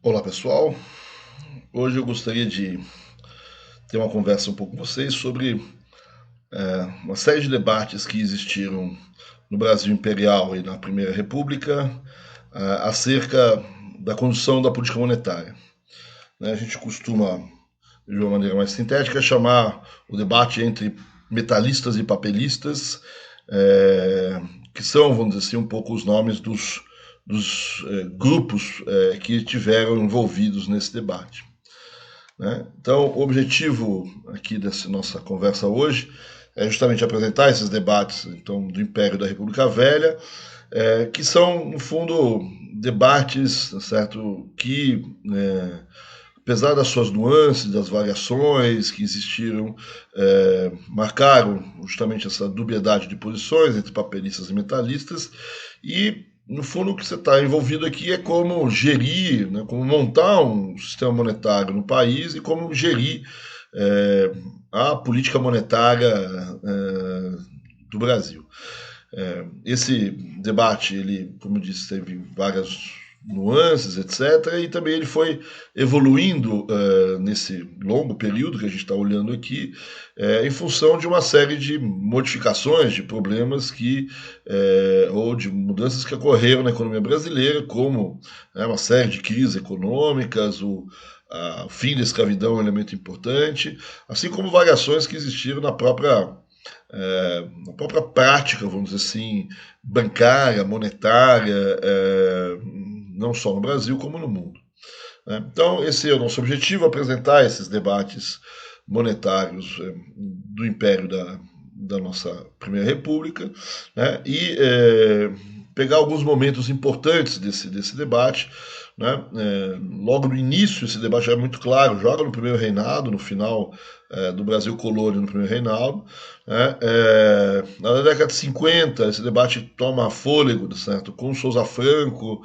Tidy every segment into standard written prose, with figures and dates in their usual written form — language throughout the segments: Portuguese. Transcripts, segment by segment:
Olá pessoal, hoje eu gostaria de ter uma conversa um pouco com vocês sobre uma série de debates que existiram no Brasil Imperial e na Primeira República acerca da condução da política monetária. Né? A gente costuma, de uma maneira mais sintética, chamar o debate entre metalistas e papelistas, que são, vamos dizer assim, um pouco os nomes dos grupos que estiveram envolvidos nesse debate. Né? Então, o objetivo aqui dessa nossa conversa hoje é justamente apresentar esses debates então, do Império e da República Velha, que são, no fundo, debates, certo, que, apesar das suas nuances, das variações que existiram, marcaram justamente essa dubiedade de posições entre papelistas e metalistas, e no fundo, o que você está envolvido aqui é como gerir, né, como montar um sistema monetário no país e como gerir é, a política monetária do Brasil. Esse debate, ele, como eu disse, teve várias nuances, etc. E também ele foi evoluindo nesse longo período que a gente está olhando aqui, em função de uma série de modificações, de problemas ou de mudanças que ocorreram na economia brasileira, como uma série de crises econômicas, o fim da escravidão é um elemento importante, assim como variações que existiram na própria prática, vamos dizer assim, bancária, monetária, não só no Brasil como no mundo. Né? Então, esse é o nosso objetivo, apresentar esses debates monetários do Império da nossa Primeira República, né? E pegar alguns momentos importantes desse debate. Né? Logo no início, esse debate é muito claro, joga no primeiro reinado, no final do Brasil colônia no primeiro reinado. Né? Na década de 50, esse debate toma fôlego, certo? Com Souza Franco,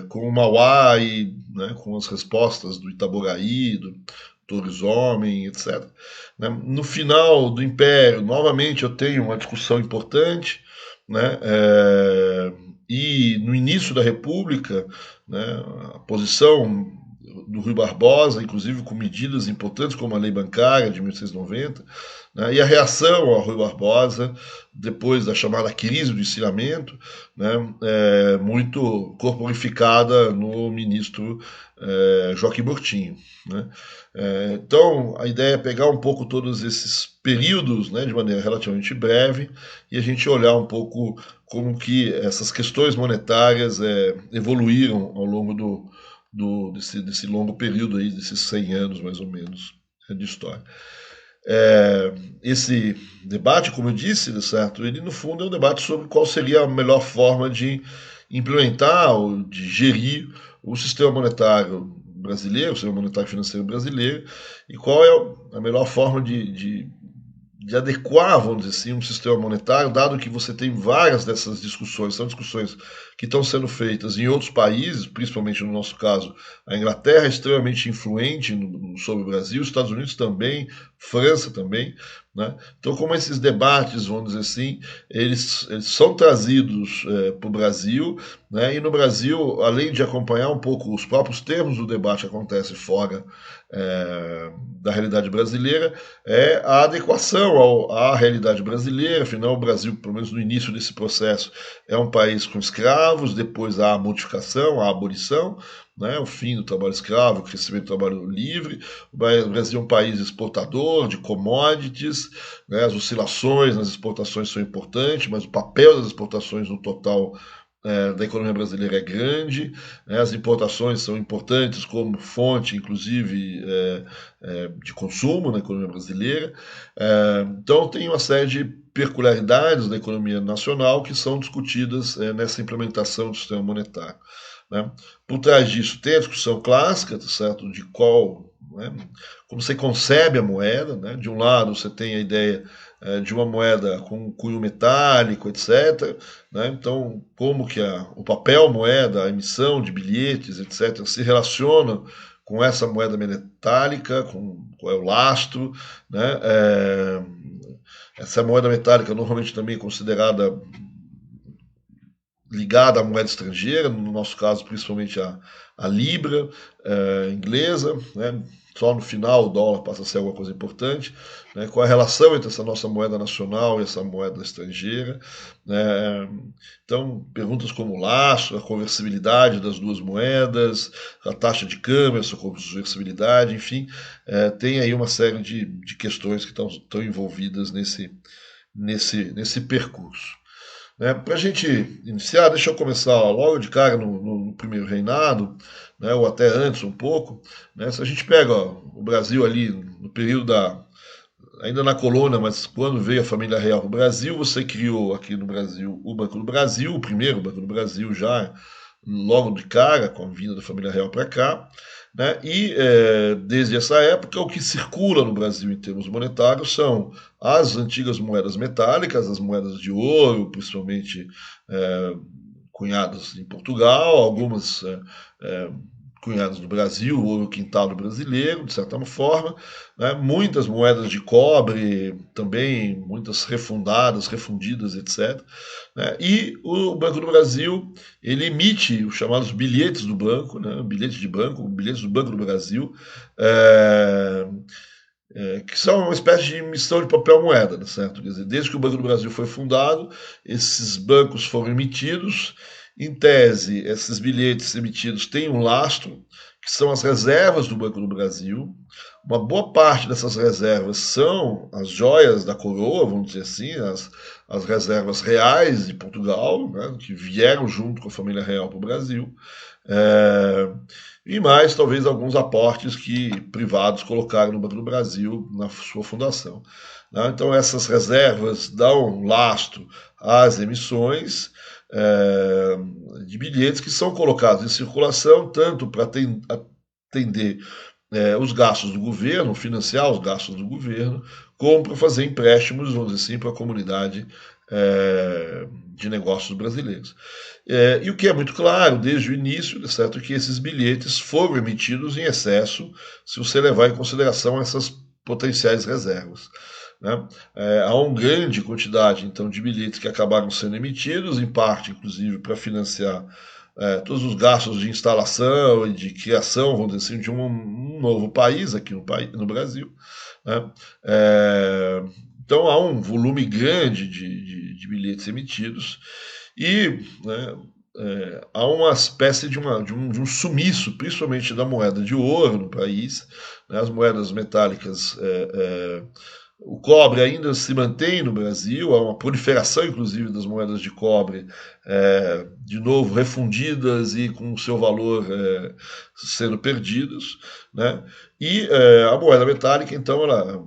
com o Mauá e com as respostas do Itaboraí, do Torres Homem, etc. Né? No final do Império, novamente, eu tenho uma discussão importante, né? E no início da República, né, a posição do Rui Barbosa, inclusive com medidas importantes como a lei bancária de 1690, né, e a reação ao Rui Barbosa depois da chamada crise do ensinamento, né, muito corporificada no ministro Joaquim Bortinho. Né. Então, a ideia é pegar um pouco todos esses períodos, né, de maneira relativamente breve, e a gente olhar um pouco como que essas questões monetárias evoluíram ao longo desse longo período aí, desses 100 anos mais ou menos de história. Esse debate, como eu disse, certo, ele no fundo é um debate sobre qual seria a melhor forma de implementar ou de gerir o sistema monetário brasileiro, o sistema monetário financeiro brasileiro, e qual é a melhor forma de adequar, vamos dizer assim, um sistema monetário, dado que você tem várias dessas discussões, são discussões que estão sendo feitas em outros países, principalmente no nosso caso, a Inglaterra é extremamente influente sobre o Brasil, os Estados Unidos também, França também. Né? Então, como esses debates, vamos dizer assim, eles são trazidos para o Brasil, né? E no Brasil, além de acompanhar um pouco os próprios termos do debate que acontece fora da realidade brasileira, é a adequação à realidade brasileira. Afinal, o Brasil, pelo menos no início desse processo, é um país com escravos, depois há a modificação, a abolição, né, o fim do trabalho escravo, o crescimento do trabalho livre. O Brasil é um país exportador de commodities, né, as oscilações nas exportações são importantes, mas o papel das exportações no total da economia brasileira é grande, né, as importações são importantes como fonte, inclusive, de consumo na economia brasileira. Então, tem uma série de peculiaridades da economia nacional que são discutidas nessa implementação do sistema monetário. Né? Por trás disso tem a discussão clássica, tá certo, de como você concebe a moeda. Né? De um lado, você tem a ideia de uma moeda com cunho metálico, etc. Né? Então, como que o papel moeda, a emissão de bilhetes, etc., se relacionam com essa moeda metálica, com qual é o lastro. Né? Essa moeda metálica normalmente também é considerada ligada à moeda estrangeira, no nosso caso principalmente a libra inglesa, né? Só no final o dólar passa a ser alguma coisa importante, né? Qual a relação entre essa nossa moeda nacional e essa moeda estrangeira, né? Então, perguntas como o laço, a conversibilidade das duas moedas, a taxa de câmbio, essa conversibilidade, enfim, tem aí uma série de questões que estão envolvidas nesse percurso. Né? Para a gente iniciar, deixa eu começar logo de cara no primeiro reinado, né, ou até antes um pouco. Né? Se a gente pega o Brasil ali no período ainda na colônia, mas quando veio a família real para o Brasil, você criou aqui no Brasil o Banco do Brasil, o primeiro Banco do Brasil já logo de cara, com a vinda da família real para cá. Né? E desde essa época, o que circula no Brasil em termos monetários são as antigas moedas metálicas, as moedas de ouro, principalmente cunhadas em Portugal, algumas cunhadas no Brasil, o ouro quintado brasileiro, de certa forma, né? Muitas moedas de cobre também, muitas refundadas, refundidas, etc. Né? E o Banco do Brasil, ele emite os chamados bilhetes do banco, né? Bilhetes de banco, bilhetes do Banco do Brasil, que são uma espécie de emissão de papel moeda, né, certo? Quer dizer, desde que o Banco do Brasil foi fundado, esses bancos foram emitidos. Em tese, esses bilhetes emitidos têm um lastro, que são as reservas do Banco do Brasil. Uma boa parte dessas reservas são as joias da coroa, vamos dizer assim, as reservas reais de Portugal, né, que vieram junto com a família real para o Brasil. E mais, talvez, alguns aportes que privados colocaram no Banco do Brasil na sua fundação. Né? Então, essas reservas dão lastro às emissões de bilhetes que são colocados em circulação, tanto para atender os gastos do governo, financiar os gastos do governo, como para fazer empréstimos, vamos dizer assim, para a comunidade de negócios brasileiros. E o que é muito claro desde o início, certo, que esses bilhetes foram emitidos em excesso, se você levar em consideração essas potenciais reservas. Né? Há uma grande quantidade, então, de bilhetes que acabaram sendo emitidos, em parte, inclusive, para financiar todos os gastos de instalação e de criação, vamos dizer assim, de um novo país aqui no Brasil. Né? Então, há um volume grande de bilhetes emitidos e, né, há uma espécie de um sumiço, principalmente da moeda de ouro no país. Né? As moedas metálicas, o cobre ainda se mantém no Brasil, há uma proliferação, inclusive, das moedas de cobre, de novo refundidas e com o seu valor sendo perdidos. Né? E a moeda metálica, então, ela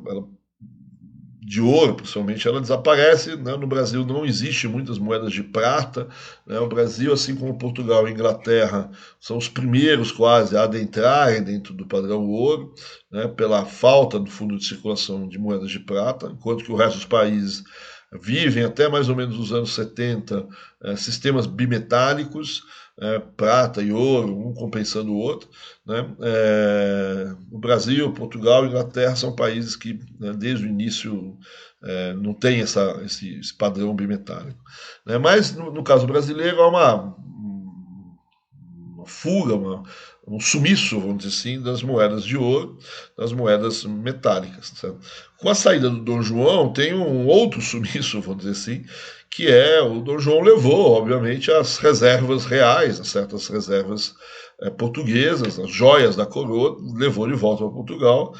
de ouro, principalmente, ela desaparece. Né? No Brasil não existe muitas moedas de prata. Né? O Brasil, assim como Portugal e Inglaterra, são os primeiros quase a adentrarem dentro do padrão ouro, né? Pela falta do fundo de circulação de moedas de prata, enquanto que o resto dos países vivem até mais ou menos os anos 70 sistemas bimetálicos, prata e ouro, um compensando o outro. Né? O Brasil, Portugal e Inglaterra são países que, né, desde o início, não têm esse padrão bimetálico. Né? Mas, no caso brasileiro, há uma fuga, um sumiço, vamos dizer assim, das moedas de ouro, das moedas metálicas. Certo? Com a saída do Dom João, tem um outro sumiço, vamos dizer assim, que o Dom João levou, obviamente, as reservas reais, certas reservas portuguesas, as joias da coroa, levou de volta para Portugal,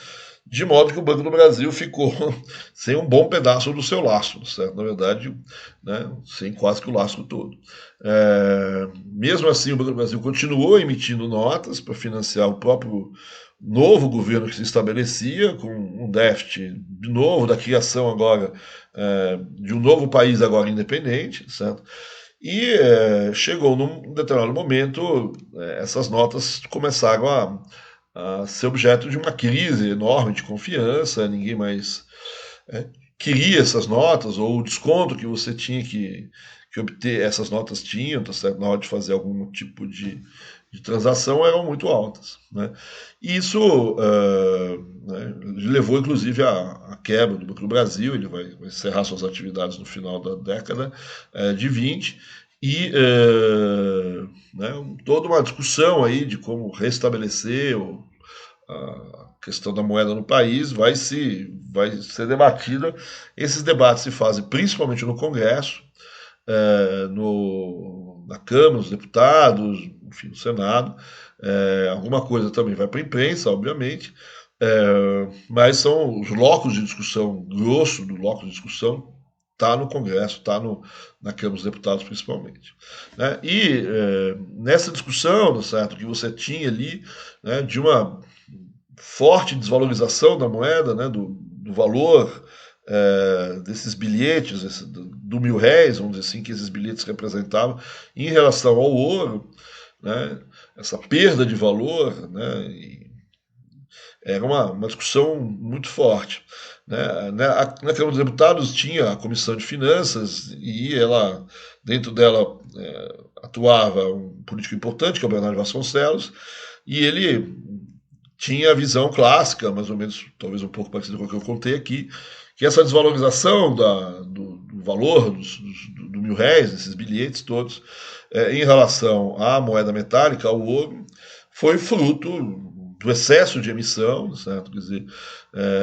de modo que o Banco do Brasil ficou sem um bom pedaço do seu lastro, certo? Na verdade, né, sem quase que o lastro todo. Mesmo assim, o Banco do Brasil continuou emitindo notas para financiar o próprio novo governo que se estabelecia, com um déficit de novo da criação agora de um novo país agora independente, certo? E chegou num determinado momento, essas notas começaram a ser objeto de uma crise enorme de confiança, ninguém mais queria essas notas, ou o desconto que você tinha que obter, essas notas tinham, tá certo? Na hora de fazer algum tipo de transação, eram muito altas. Né? E isso né, levou, inclusive, à quebra do Banco do Brasil. Ele vai encerrar suas atividades no final da década de 20, e né, toda uma discussão aí de como restabelecer a questão da moeda no país vai ser debatida. Esses debates se fazem principalmente no Congresso, na Câmara, os deputados, enfim, no Senado. Alguma coisa também vai para a imprensa, obviamente, mas são os locos de discussão, grosso do loco de discussão está no Congresso, está na Câmara dos Deputados principalmente. Né? E nessa discussão, certo, que você tinha ali, né, de uma forte desvalorização da moeda, né, do valor desses bilhetes, do R$ 1.000, vamos dizer assim, que esses bilhetes representavam em relação ao ouro, né, essa perda de valor, né, era uma discussão muito forte. Né? Na Câmara dos Deputados tinha a Comissão de Finanças e dentro dela atuava um político importante, que é o Bernardo Vasconcelos, e ele tinha a visão clássica, mais ou menos, talvez um pouco parecida com o que eu contei aqui, que essa desvalorização do valor do R$ 1.000, esses bilhetes todos, em relação à moeda metálica, ao ouro, foi fruto do excesso de emissão, certo? Quer dizer,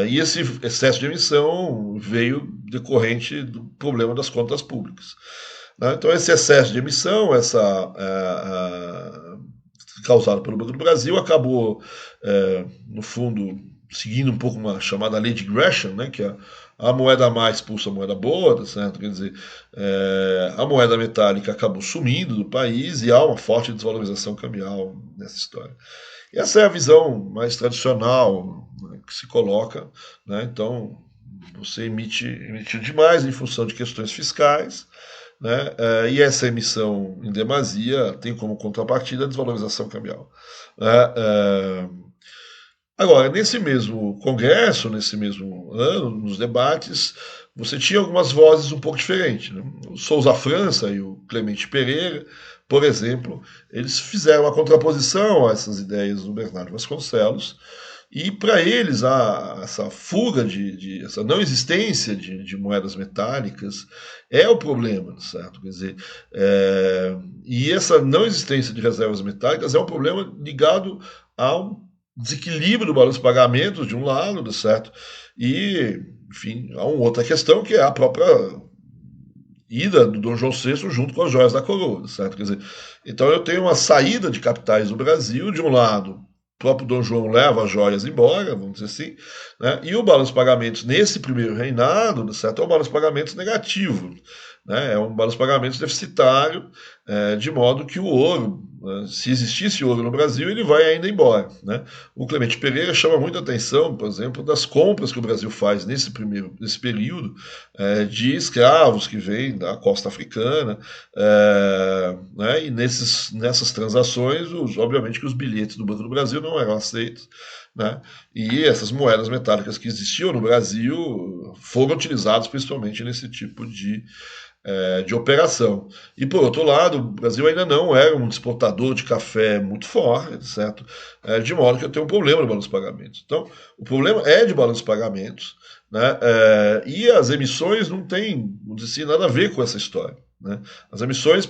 e esse excesso de emissão veio decorrente do problema das contas públicas. Né? Então, esse excesso de emissão, causado pelo Banco do Brasil, acabou, no fundo, seguindo um pouco uma chamada lei de Gresham, né, que a moeda má expulsa a moeda boa, certo? Quer dizer, a moeda metálica acabou sumindo do país e há uma forte desvalorização cambial nessa história. E essa é a visão mais tradicional, né, que se coloca, né? Então, você emitiu demais em função de questões fiscais, né? E essa emissão em demasia tem como contrapartida a desvalorização cambial. Agora, nesse mesmo congresso, nesse mesmo ano, nos debates, você tinha algumas vozes um pouco diferentes. Né? O Souza França e o Clemente Pereira, por exemplo, eles fizeram a contraposição a essas ideias do Bernardo Vasconcelos, e para eles essa fuga, essa não existência de moedas metálicas é o problema, certo? Quer dizer, e essa não existência de reservas metálicas é um problema ligado ao desequilíbrio do balanço de pagamentos de um lado, certo? E, enfim, há uma outra questão que é a própria ida do Dom João VI junto com as joias da coroa, certo? Quer dizer, então eu tenho uma saída de capitais do Brasil, de um lado, o próprio Dom João leva as joias embora, vamos dizer assim, né? E o balanço de pagamentos nesse primeiro reinado, certo? É um balanço de pagamentos negativo, né? É um balanço de pagamentos deficitário, de modo que o ouro, se existisse ouro no Brasil, ele vai ainda embora. Né? O Clemente Pereira chama muita atenção, por exemplo, das compras que o Brasil faz nesse período de escravos que vêm da costa africana, né? E nessas transações, obviamente que os bilhetes do Banco do Brasil não eram aceitos. Né? E essas moedas metálicas que existiam no Brasil foram utilizadas principalmente nesse tipo de operação. E por outro lado, o Brasil ainda não era um exportador de café muito forte, certo? De modo que eu tenho um problema no balanço de pagamentos. Então, o problema é de balanço de pagamentos, né? E as emissões não têm, vamos dizer assim, nada a ver com essa história. Né? As emissões,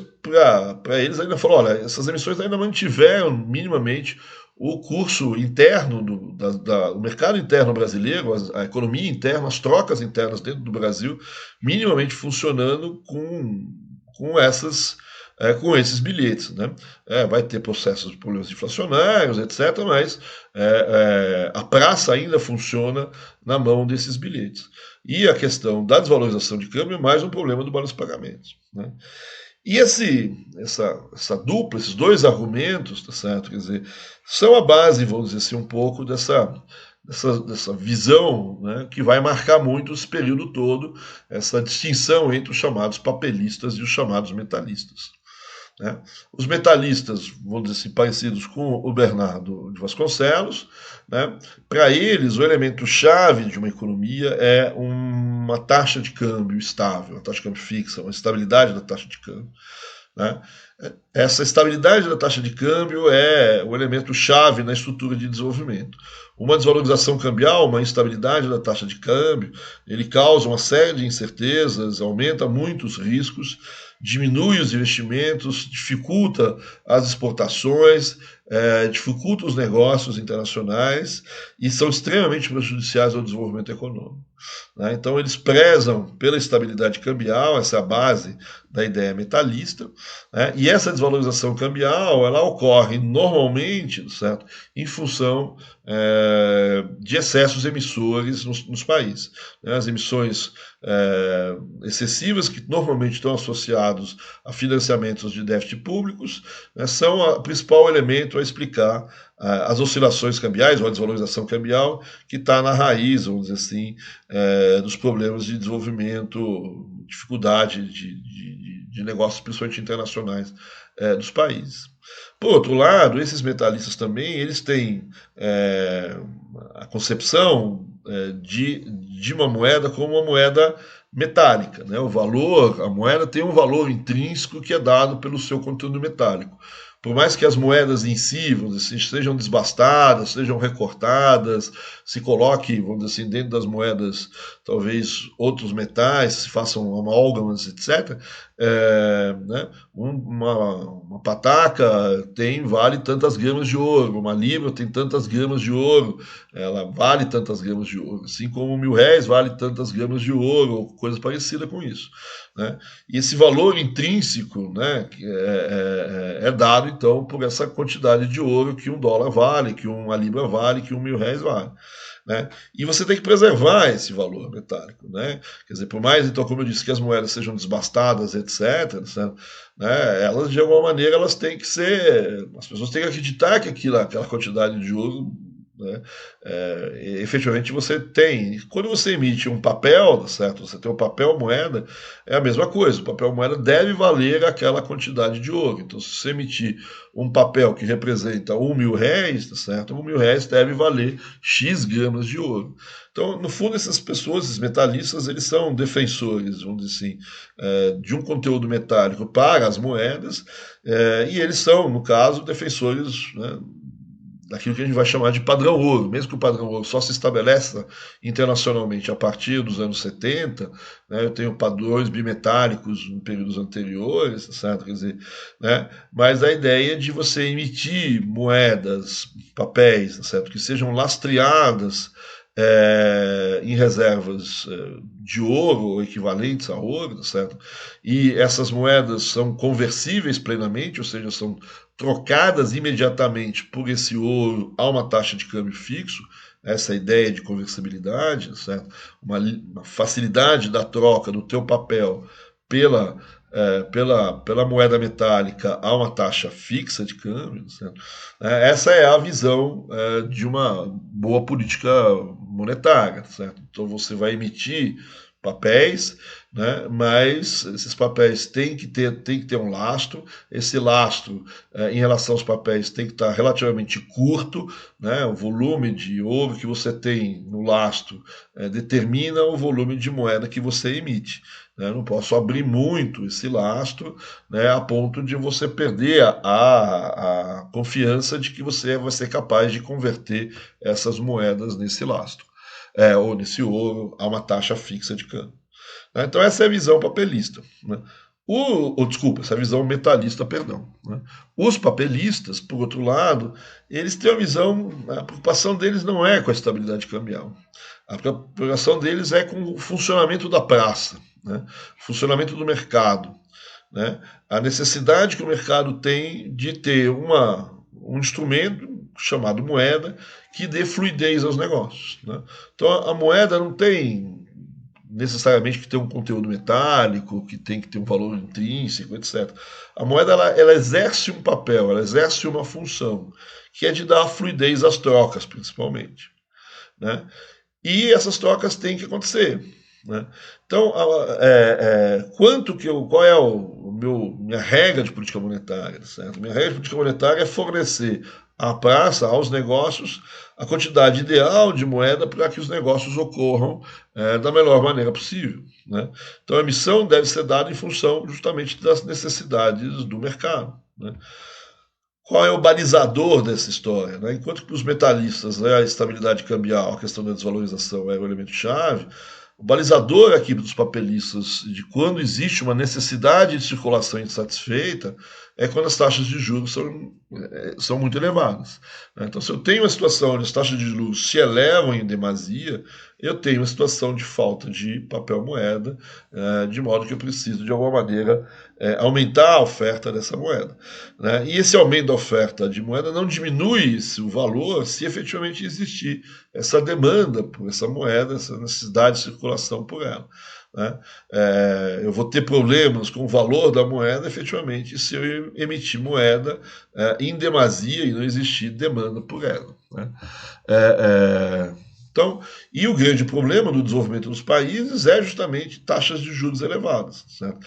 para eles, ainda falaram, olha, essas emissões ainda mantiveram minimamente o curso interno do mercado interno brasileiro, a economia interna, as trocas internas dentro do Brasil, minimamente funcionando com esses bilhetes. Né? Vai ter processos de problemas inflacionários, etc., mas a praça ainda funciona na mão desses bilhetes. E a questão da desvalorização de câmbio é mais um problema do balanço de pagamentos. Né? E essa dupla, esses dois argumentos, tá certo? Quer dizer, são a base, vamos dizer assim, um pouco dessa visão, né, que vai marcar muito esse período todo, essa distinção entre os chamados papelistas e os chamados metalistas. Né? Os metalistas, vamos dizer assim, parecidos com o Bernardo de Vasconcelos, né? Para eles, o elemento-chave de uma economia é uma taxa de câmbio estável, uma taxa de câmbio fixa, uma estabilidade da taxa de câmbio. Né? Essa estabilidade da taxa de câmbio é o elemento-chave na estrutura de desenvolvimento. Uma desvalorização cambial, uma instabilidade da taxa de câmbio, ele causa uma série de incertezas, aumenta muito os riscos diminui os investimentos, dificulta as exportações, dificulta os negócios internacionais e são extremamente prejudiciais ao desenvolvimento econômico. Né? Então, eles prezam pela estabilidade cambial, essa é a base da ideia metalista, né? E essa desvalorização cambial ela ocorre normalmente, certo, em função de excessos emissores nos países. Né? As emissões excessivas, que normalmente estão associados a financiamentos de déficit públicos, né, são o principal elemento a explicar as oscilações cambiais ou a desvalorização cambial que está na raiz, vamos dizer assim, dos problemas de desenvolvimento, dificuldade de negócios, principalmente internacionais, dos países. Por outro lado, esses metalistas também, eles têm a concepção de uma moeda como uma moeda metálica, né? O valor, a moeda tem um valor intrínseco que é dado pelo seu conteúdo metálico. Por mais que as moedas em si, vamos dizer assim, sejam desbastadas, sejam recortadas, se coloque, vamos dizer assim, dentro das moedas, talvez outros metais, se façam amálgamas, etc., né? Uma pataca vale tantas gramas de ouro, uma libra tem tantas gramas de ouro, ela vale tantas gramas de ouro, assim como R$ 1.000 vale tantas gramas de ouro, ou coisa parecida com isso. Né? E esse valor intrínseco, né, é dado então por essa quantidade de ouro que $1 vale, que uma libra vale, que R$ 1.000 vale. Né? E você tem que preservar esse valor metálico. Né? Quer dizer, por mais, então, como eu disse, que as moedas sejam desbastadas, etc., né, elas, de alguma maneira, elas têm que ser. As pessoas têm que acreditar que aquela quantidade de ouro. Né? Efetivamente você tem. Quando você emite um papel, certo? Você tem um papel moeda, é a mesma coisa. O papel moeda deve valer aquela quantidade de ouro. Então, se você emitir um papel que representa R$ 1.000, tá certo? R$ 1.000 deve valer X gramas de ouro. Então, no fundo, essas pessoas, esses metalistas, eles são defensores, vamos dizer assim, de um conteúdo metálico para as moedas, e eles são, no caso, defensores, né, daquilo que a gente vai chamar de padrão ouro, mesmo que o padrão ouro só se estabeleça internacionalmente a partir dos anos 70, né, eu tenho padrões bimetálicos em períodos anteriores, certo? Quer dizer, né, mas a ideia de você emitir moedas, papéis, certo? Que sejam lastreadas em reservas de ouro ou equivalentes a ouro, certo? E essas moedas são conversíveis plenamente, ou seja, são trocadas imediatamente por esse ouro a uma taxa de câmbio fixo, essa ideia de conversibilidade, certo? Uma facilidade da troca do teu papel pela moeda metálica a uma taxa fixa de câmbio. Certo? Essa é a visão de uma boa política monetária. Certo? Então você vai emitir papéis, né, mas esses papéis têm que ter um lastro, esse lastro em relação aos papéis tem que estar relativamente curto, né, o volume de ouro que você tem no lastro determina o volume de moeda que você emite. Né, não posso abrir muito esse lastro, né, a ponto de você perder a confiança de que você vai ser capaz de converter essas moedas nesse lastro. Ou nesse ouro, a uma taxa fixa de câmbio. Né? Então essa é a visão papelista. Né? Desculpa, essa é a visão metalista, perdão. Né? Os papelistas, por outro lado, eles têm a visão, a preocupação deles não é com a estabilidade cambial. A preocupação deles é com o funcionamento da praça, né? O funcionamento do mercado. Né? A necessidade que o mercado tem de ter um instrumento chamado moeda que dê fluidez aos negócios. Né? Então a moeda não tem necessariamente que ter um conteúdo metálico, que tem que ter um valor intrínseco, etc. A moeda ela exerce um papel, ela exerce uma função, que é de dar fluidez às trocas, principalmente. Né? E essas trocas têm que acontecer. Né? Então, qual é minha regra de política monetária? Certo? Minha regra de política monetária é fornecer à praça, aos negócios, a quantidade ideal de moeda para que os negócios ocorram da melhor maneira possível. Né? Então, a emissão deve ser dada em função justamente das necessidades do mercado. Né? Qual é o balizador dessa história? Né? Enquanto que para os metalistas, né, a estabilidade cambial, a questão da desvalorização é o elemento-chave, o balizador aqui dos papelistas de quando existe uma necessidade de circulação insatisfeita é quando as taxas de juros são muito elevadas. Então, se eu tenho uma situação onde as taxas de juros se elevam em demasia, eu tenho uma situação de falta de papel moeda, de modo que eu preciso, de alguma maneira, aumentar a oferta dessa moeda. E esse aumento da oferta de moeda não diminui o valor se efetivamente existir essa demanda por essa moeda, essa necessidade de circulação por ela. Eu vou ter problemas com o valor da moeda, efetivamente, se eu emitir moeda em demasia e não existir demanda por ela. Então, e o grande problema do desenvolvimento dos países é justamente taxas de juros elevadas. Certo?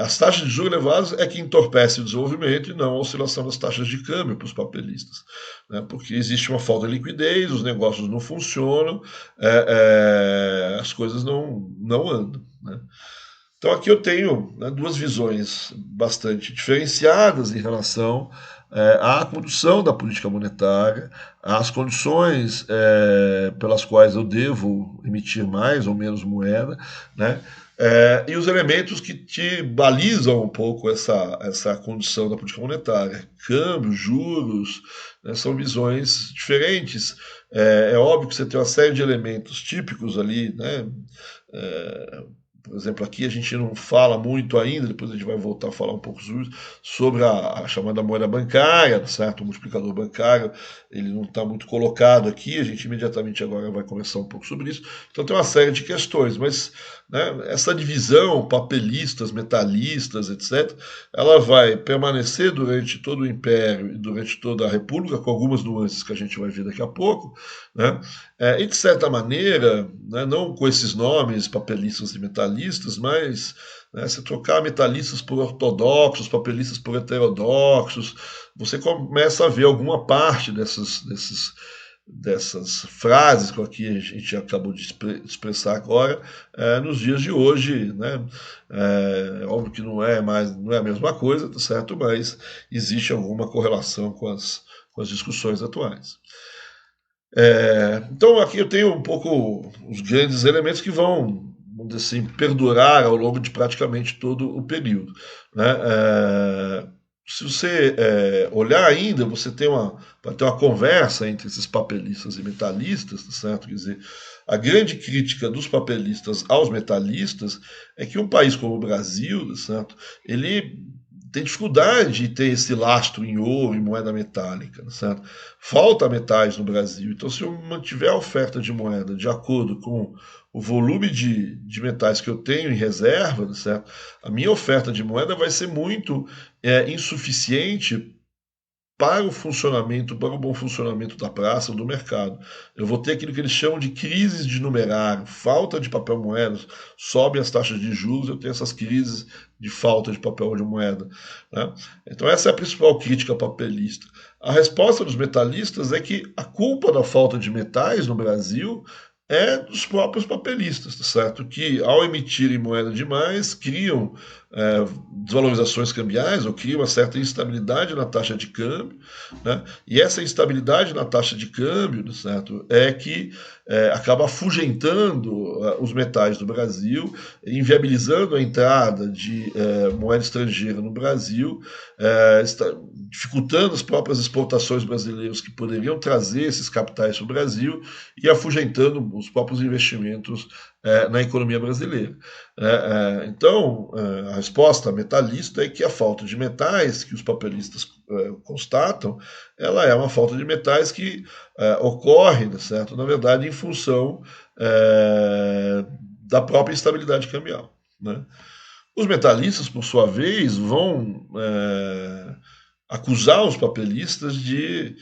As taxas de juros elevadas é que entorpece o desenvolvimento e não a oscilação das taxas de câmbio para os papelistas. Porque existe uma falta de liquidez, os negócios não funcionam, as coisas não andam. Então aqui eu tenho duas visões bastante diferenciadas em relação à condução da política monetária, às condições pelas quais eu devo emitir mais ou menos moeda, e os elementos que te balizam um pouco essa condição da política monetária. Câmbio, juros, são visões diferentes. É óbvio que você tem uma série de elementos típicos ali, por exemplo, aqui a gente não fala muito ainda, depois a gente vai voltar a falar um pouco sobre a chamada moeda bancária, certo? O multiplicador bancário, ele não está muito colocado aqui, a gente imediatamente agora vai conversar um pouco sobre isso. Então tem uma série de questões, mas essa divisão, papelistas, metalistas, etc., ela vai permanecer durante todo o Império e durante toda a República, com algumas nuances que a gente vai ver daqui a pouco, e de certa maneira, não com esses nomes, papelistas e metalistas, mas se trocar metalistas por ortodoxos, papelistas por heterodoxos, você começa a ver alguma parte dessas frases que aqui a gente acabou de expressar agora nos dias de hoje. Óbvio que não é a mesma coisa, tá certo? Mas existe alguma correlação com as discussões atuais. Então aqui eu tenho um pouco os grandes elementos que vamos dizer assim, perdurar ao longo de praticamente todo o período. Se você olhar ainda, você vai ter uma conversa entre esses papelistas e metalistas, tá certo? Quer dizer, a grande crítica dos papelistas aos metalistas é que um país como o Brasil, tá certo? Ele tem dificuldade de ter esse lastro em ouro, em moeda metálica, certo? Falta metais no Brasil. Então, se eu mantiver a oferta de moeda de acordo com o volume de metais que eu tenho em reserva, certo? A minha oferta de moeda vai ser muito insuficiente para o bom funcionamento da praça ou do mercado. Eu vou ter aquilo que eles chamam de crises de numerário, falta de papel moeda, sobe as taxas de juros, eu tenho essas crises de falta de papel de moeda. Então essa é a principal crítica papelista. A resposta dos metalistas é que a culpa da falta de metais no Brasil é dos próprios papelistas, tá certo? Que ao emitirem moeda demais, criam desvalorizações cambiais ou criam uma certa instabilidade na taxa de câmbio, e essa instabilidade na taxa de câmbio, tá certo? É que acaba afugentando os metais do Brasil, inviabilizando a entrada de moeda estrangeira no Brasil, dificultando as próprias exportações brasileiras que poderiam trazer esses capitais para o Brasil e afugentando os próprios investimentos na economia brasileira. Então, a resposta metalista é que a falta de metais que os papelistas constatam, ela é uma falta de metais que ocorre, certo? Na verdade, em função da própria instabilidade cambial. Os metalistas, por sua vez, vão acusar os papelistas de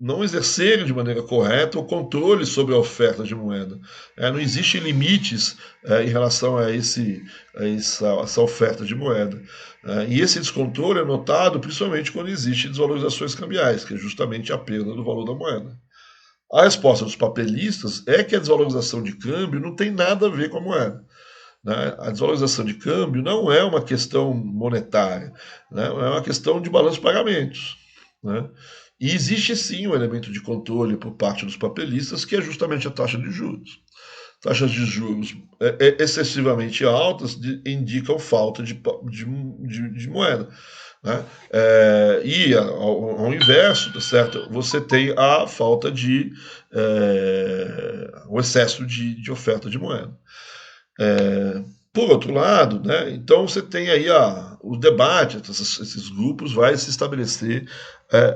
não exercerem de maneira correta o controle sobre a oferta de moeda. Não existem limites em relação a essa oferta de moeda. E esse descontrole é notado principalmente quando existem desvalorizações cambiais, que é justamente a perda do valor da moeda. A resposta dos papelistas é que a desvalorização de câmbio não tem nada a ver com a moeda. A desvalorização de câmbio não é uma questão monetária, é uma questão de balanço de pagamentos. E existe sim um elemento de controle por parte dos papelistas, que é justamente a taxa de juros. taxas de juros excessivamente altas indicam falta de moeda. Né? E ao inverso, tá certo? Você tem a falta o excesso de oferta de moeda. Por outro lado, né, então você tem aí o debate, esses grupos vai se estabelecer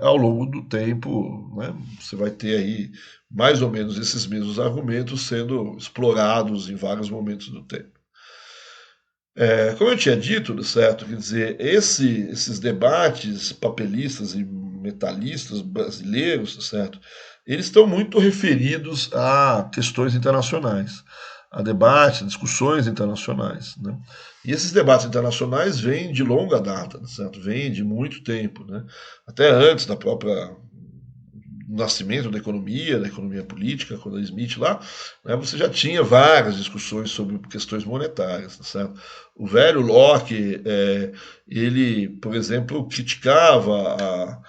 ao longo do tempo, né, você vai ter aí mais ou menos esses mesmos argumentos sendo explorados em vários momentos do tempo. Como eu tinha dito, certo, quer dizer, esses debates papelistas e metalistas brasileiros, certo, eles estão muito referidos a questões internacionais, a debates, a discussões internacionais, né? E esses debates internacionais vêm de longa data, certo? Vêm de muito tempo, né? Até antes da própria nascimento da economia política, quando Smith lá, né, você já tinha várias discussões sobre questões monetárias, tá certo? O velho Locke, ele, por exemplo, criticava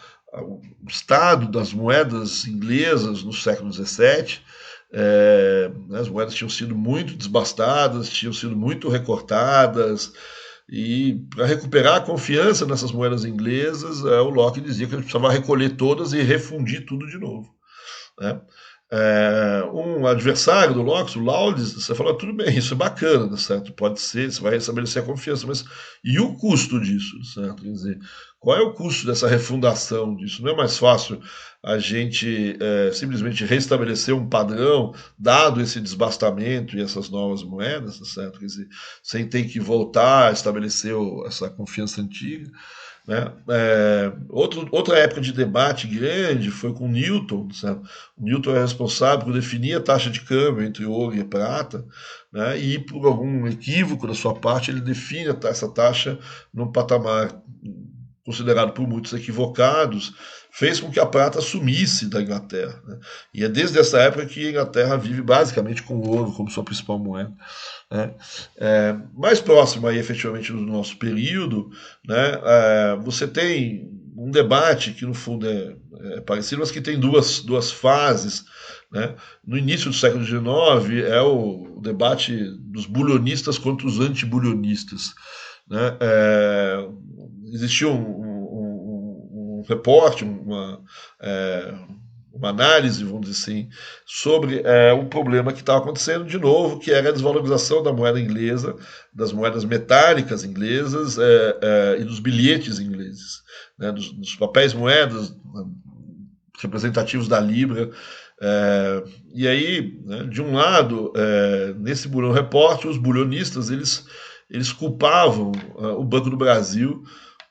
o estado das moedas inglesas no século XVII. As moedas tinham sido muito desbastadas, tinham sido muito recortadas, e para recuperar a confiança nessas moedas inglesas, o Locke dizia que a gente precisava recolher todas e refundir tudo de novo. Né? Um adversário do Locke, o Laudes, você fala, tudo bem, isso é bacana, certo? Pode ser, você vai restabelecer a confiança, mas e o custo disso, certo? Quer dizer, qual é o custo dessa refundação disso? Não é mais fácil a gente simplesmente restabelecer um padrão, dado esse desbastamento e essas novas moedas, certo? Quer dizer, sem ter que voltar a estabelecer essa confiança antiga. Né? Outra época de debate grande foi com Newton. Certo? O Newton é responsável por definir a taxa de câmbio entre ouro e prata, né? E por algum equívoco da sua parte, ele define essa taxa num patamar considerado por muitos equivocados, fez com que a prata sumisse da Inglaterra. Né? E é desde essa época que a Inglaterra vive basicamente com o ouro como sua principal moeda. Né? Mais próximo aí, efetivamente, do nosso período, né, você tem um debate que, no fundo, é parecido, mas que tem duas fases. Né? No início do século XIX, é o debate dos bulionistas contra os antibulionistas. Né? Existia um reporte, uma análise, vamos dizer assim, sobre o problema que estava acontecendo de novo, que era a desvalorização da moeda inglesa, das moedas metálicas inglesas e dos bilhetes ingleses, né, dos papéis moedas representativos da Libra. E aí, né, de um lado, nesse Bullion Report, os bulionistas eles culpavam o Banco do Brasil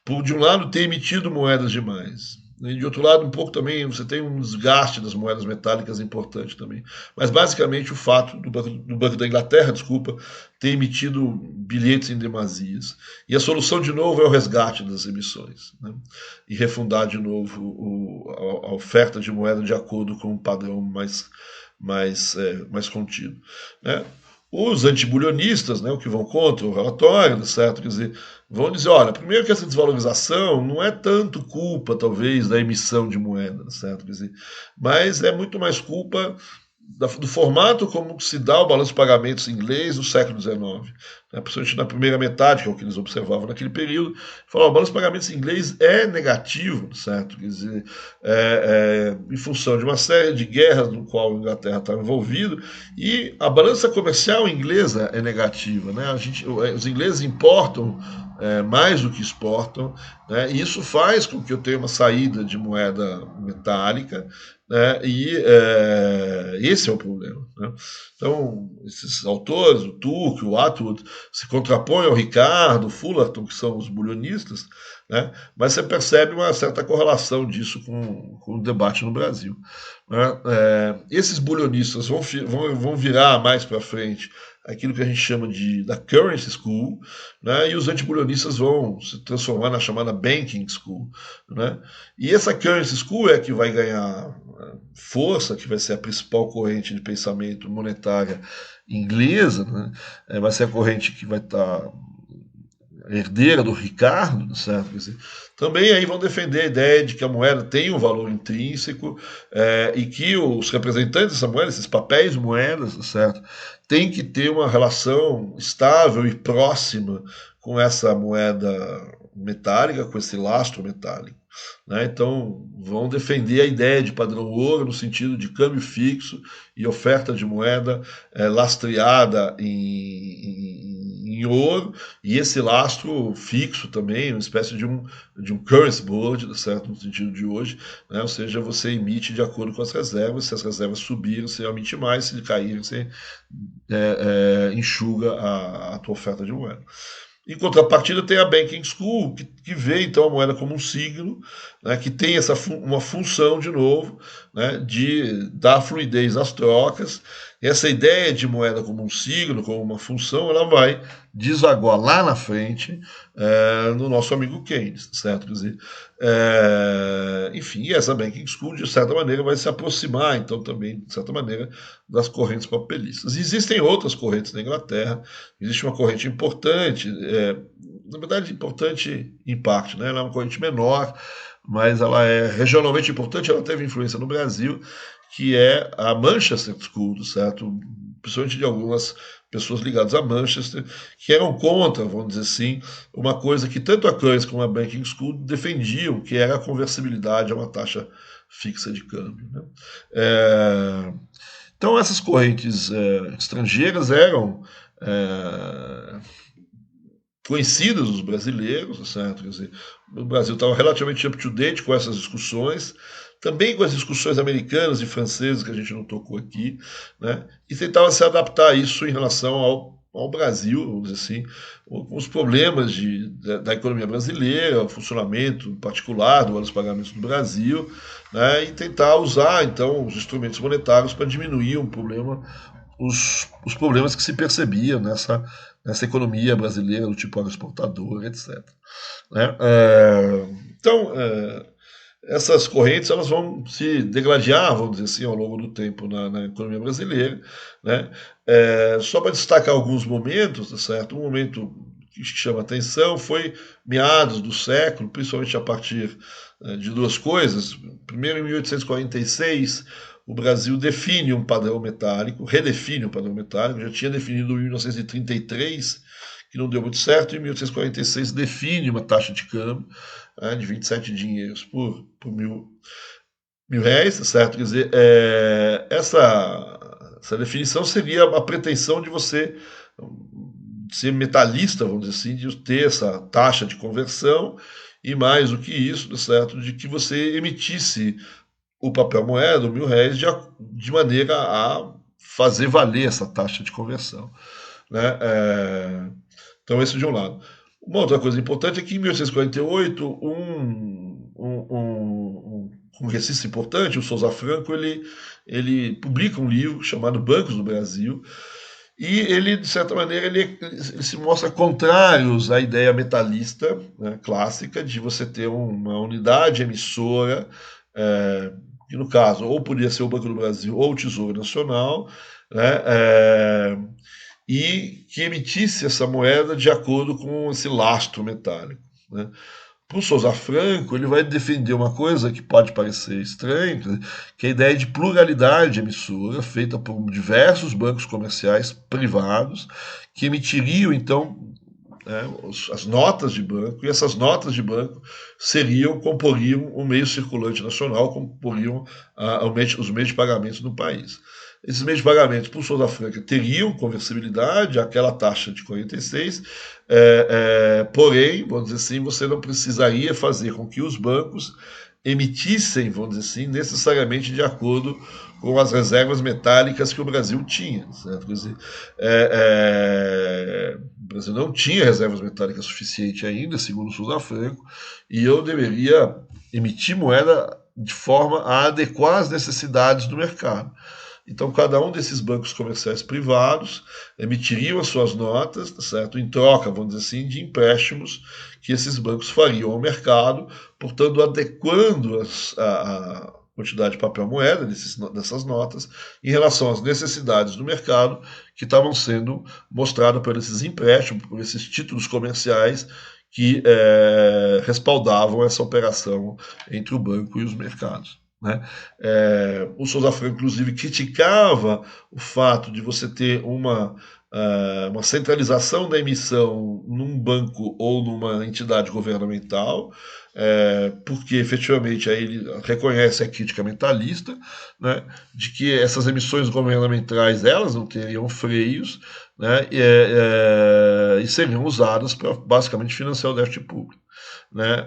por, de um lado, ter emitido moedas demais. E de outro lado, um pouco também, você tem um desgaste das moedas metálicas importante também. Mas, basicamente, o fato do Banco da Inglaterra, desculpa, ter emitido bilhetes em demasias. E a solução, de novo, é o resgate das emissões. Né? E refundar, de novo, a oferta de moeda de acordo com um padrão mais contido. Né? Os antibulionistas, né, o que vão contra o relatório, certo? Quer dizer, vão dizer, olha, primeiro que essa desvalorização não é tanto culpa, talvez, da emissão de moeda, certo? Quer dizer, mas é muito mais culpa do formato como se dá o balanço de pagamentos inglês no século XIX. Né? Principalmente na primeira metade, que é o que eles observavam naquele período, falaram, o balanço de pagamentos inglês é negativo, certo? Quer dizer, em função de uma série de guerras no qual a Inglaterra estava envolvida, e a balança comercial inglesa é negativa. Né? Os ingleses importam mais do que exportam, né? E isso faz com que eu tenha uma saída de moeda metálica, né? E esse é o problema. Né? Então, esses autores, o Tuque, o Atwood, se contrapõem ao Ricardo, o Fullerton, que são os bulionistas, né? Mas você percebe uma certa correlação disso com o debate no Brasil. Né? Esses bulionistas vão virar mais para frente aquilo que a gente chama da Currency School, né? E os antibulionistas vão se transformar na chamada Banking School. Né? E essa Currency School é que vai ganhar força, que vai ser a principal corrente de pensamento monetária inglesa, né? Vai ser a corrente que vai estar herdeira do Ricardo, certo? Quer dizer, também aí vão defender a ideia de que a moeda tem um valor intrínseco e que os representantes dessa moeda, esses papéis moedas, certo? Tem que ter uma relação estável e próxima com essa moeda metálica, com esse lastro metálico. Né? Então, vão defender a ideia de padrão ouro no sentido de câmbio fixo e oferta de moeda lastreada em ouro, e esse lastro fixo também, uma espécie de um currency board, certo? No sentido de hoje, né? Ou seja, você emite de acordo com as reservas, se as reservas subirem, você emite mais, se caírem, você enxuga a tua oferta de moeda. Em contrapartida, tem a Banking School, que vê então a moeda como um signo, né, que tem uma função, de novo, né, de dar fluidez às trocas. E essa ideia de moeda como um signo, como uma função, ela vai desaguar lá na frente no nosso amigo Keynes, certo? Quer dizer, enfim, essa Banking School, de certa maneira, vai se aproximar, então, também, de certa maneira, das correntes papelistas. Existem outras correntes na Inglaterra, existe uma corrente importante, na verdade, importante em parte, né? Ela é uma corrente menor, mas ela é regionalmente importante, ela teve influência no Brasil, que é a Manchester School, certo? Principalmente de algumas pessoas ligadas a Manchester, que eram contra, vamos dizer assim, uma coisa que tanto a Keynes como a Banking School defendiam, que era a conversibilidade a uma taxa fixa de câmbio. Né? Então, essas correntes estrangeiras eram conhecidas dos brasileiros, certo? Quer dizer, o Brasil estava relativamente up-to-date com essas discussões, também com as discussões americanas e francesas, que a gente não tocou aqui, né? E tentava se adaptar a isso em relação ao Brasil, vamos dizer assim, com os problemas da economia brasileira, o funcionamento particular dos pagamentos do Brasil, né? E tentar usar, então, os instrumentos monetários para diminuir os problemas que se percebiam nessa economia brasileira do tipo agroexportador, etc. Né? Então, essas correntes elas vão se degladiar, vamos dizer assim, ao longo do tempo na economia brasileira. Né? Só para destacar alguns momentos, tá certo? Um momento que chama atenção foi meados do século, principalmente a partir de duas coisas. Primeiro, em 1846, o Brasil define um padrão metálico, redefine um padrão metálico, já tinha definido em 1933, que não deu muito certo, em 1846 define uma taxa de câmbio de 27 dinheiros por mil réis, tá certo? Quer dizer, essa definição seria a pretensão de você ser metalista, vamos dizer assim, de ter essa taxa de conversão, e mais do que isso, tá certo? De que você emitisse o papel moeda, o R$1.000, de maneira a fazer valer essa taxa de conversão. Né? Então, esse de um lado. Uma outra coisa importante é que em 1848, um congressista importante, o Souza Franco, ele publica um livro chamado Bancos do Brasil, e ele, de certa maneira, ele se mostra contrário à ideia metalista, né, clássica, de você ter uma unidade emissora, que no caso ou podia ser o Banco do Brasil ou o Tesouro Nacional, né, e que emitisse essa moeda de acordo com esse lastro metálico. Né. Para o Souza Franco, ele vai defender uma coisa que pode parecer estranha, que é a ideia de pluralidade emissora, feita por diversos bancos comerciais privados, que emitiriam, então, as notas de banco, e essas notas de banco comporiam o meio circulante nacional, comporiam os meios de pagamentos no país. Esses meios de pagamento, por Souza Franca, teriam conversibilidade, aquela taxa de 46, porém, vamos dizer assim, você não precisaria fazer com que os bancos emitissem, vamos dizer assim, necessariamente de acordo com as reservas metálicas que o Brasil tinha. Certo? Quer dizer, o Brasil não tinha reservas metálicas suficientes ainda, segundo o Souza Franco, e eu deveria emitir moeda de forma a adequar as necessidades do mercado. Então, cada um desses bancos comerciais privados emitiriam as suas notas, certo? Em troca, vamos dizer assim, de empréstimos que esses bancos fariam ao mercado, portanto, adequando quantidade de papel moeda dessas notas em relação às necessidades do mercado que estavam sendo mostradas por esses empréstimos, por esses títulos comerciais que respaldavam essa operação entre o banco e os mercados. Né? O Souza Franco, inclusive, criticava o fato de você ter uma centralização da emissão num banco ou numa entidade governamental, porque efetivamente aí ele reconhece a crítica mentalista, né, de que essas emissões governamentais elas não teriam freios, né, e seriam usadas para basicamente financiar o déficit público, né,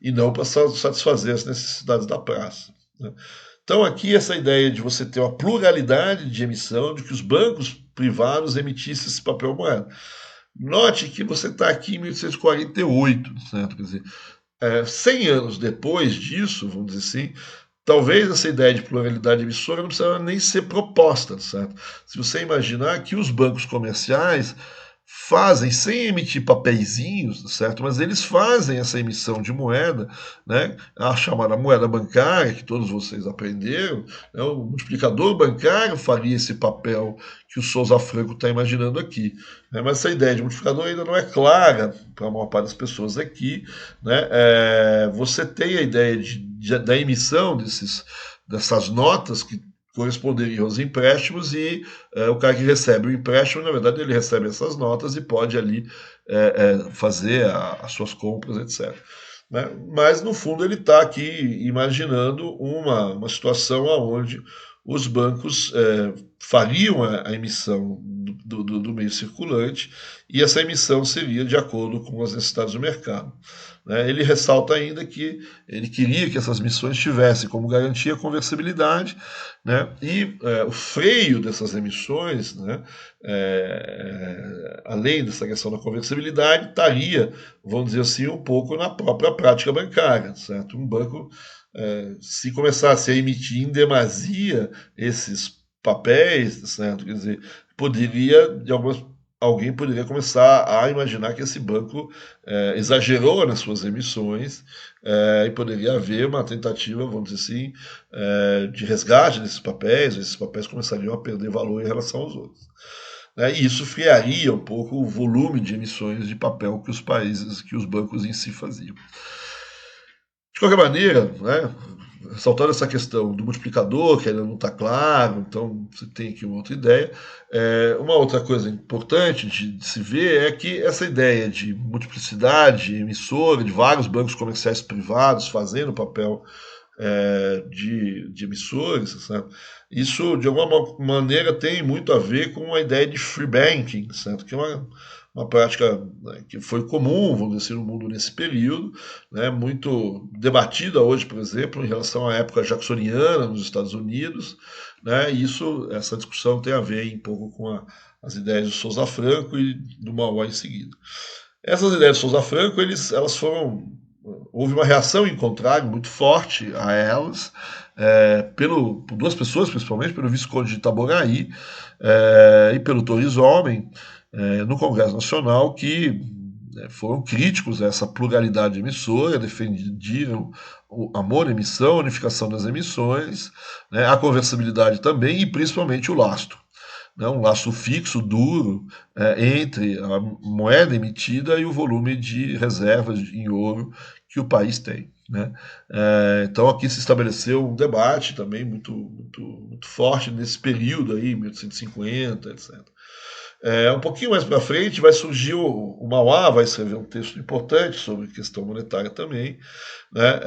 e não para satisfazer as necessidades da praça. Né. Então aqui essa ideia de você ter uma pluralidade de emissão, de que os bancos privados emitissem esse papel moeda. Note que você está aqui em 1848, certo? Quer dizer, 100 anos depois disso, vamos dizer assim, talvez essa ideia de pluralidade emissora não precisava nem ser proposta, certo? Se você imaginar que os bancos comerciais fazem, sem emitir papeizinhos, certo? Mas eles fazem essa emissão de moeda, né? A chamada moeda bancária, que todos vocês aprenderam, né? O multiplicador bancário faria esse papel que o Souza Franco está imaginando aqui. Né? Mas essa ideia de multiplicador ainda não é clara para a maior parte das pessoas aqui. Né? Você tem a ideia da emissão dessas notas que corresponderiam aos empréstimos e o cara que recebe o empréstimo, na verdade, ele recebe essas notas e pode ali fazer as suas compras, etc. Né? Mas, no fundo, ele está aqui imaginando uma situação onde os bancos fariam a emissão do meio circulante e essa emissão seria de acordo com as necessidades do mercado. Né? Ele ressalta ainda que ele queria que essas emissões tivessem como garantia a conversibilidade, né? E o freio dessas emissões, né? Além dessa questão da conversibilidade, estaria, vamos dizer assim, um pouco na própria prática bancária. Certo? Um banco, se começasse a emitir em demasia esses papéis, certo? Quer dizer, alguém poderia começar a imaginar que esse banco exagerou nas suas emissões e poderia haver uma tentativa, vamos dizer assim, de resgate desses papéis. Esses papéis começariam a perder valor em relação aos outros. Né? E isso frearia um pouco o volume de emissões de papel que os bancos em si faziam. De qualquer maneira, né, ressaltando essa questão do multiplicador, que ainda não está claro, então você tem aqui uma outra ideia. Uma outra coisa importante de se ver é que essa ideia de multiplicidade emissora, de vários bancos comerciais privados fazendo papel de emissores, certo? Isso, de alguma maneira, tem muito a ver com a ideia de free banking, certo? Que é uma prática, né, que foi comum, vamos dizer assim, no mundo nesse período, né, muito debatida hoje, por exemplo, em relação à época jacksoniana nos Estados Unidos, né, e essa discussão tem a ver um pouco com as ideias de Souza Franco e do Mauá em seguida. Essas ideias de Souza Franco, houve uma reação em contrário muito forte a elas, por duas pessoas, principalmente, pelo Visconde de Itaboraí e pelo Torres Homem, no Congresso Nacional, que foram críticos a essa pluralidade emissora, defendiam a monoemissão, a unificação das emissões, né, a conversibilidade também e principalmente o lastro. Né, um laço fixo, duro, entre a moeda emitida e o volume de reservas em ouro que o país tem. Né? Então aqui se estabeleceu um debate também muito, muito, muito forte nesse período aí, 1850, etc. Um pouquinho mais para frente vai surgir o Mauá, vai escrever um texto importante sobre questão monetária também, né?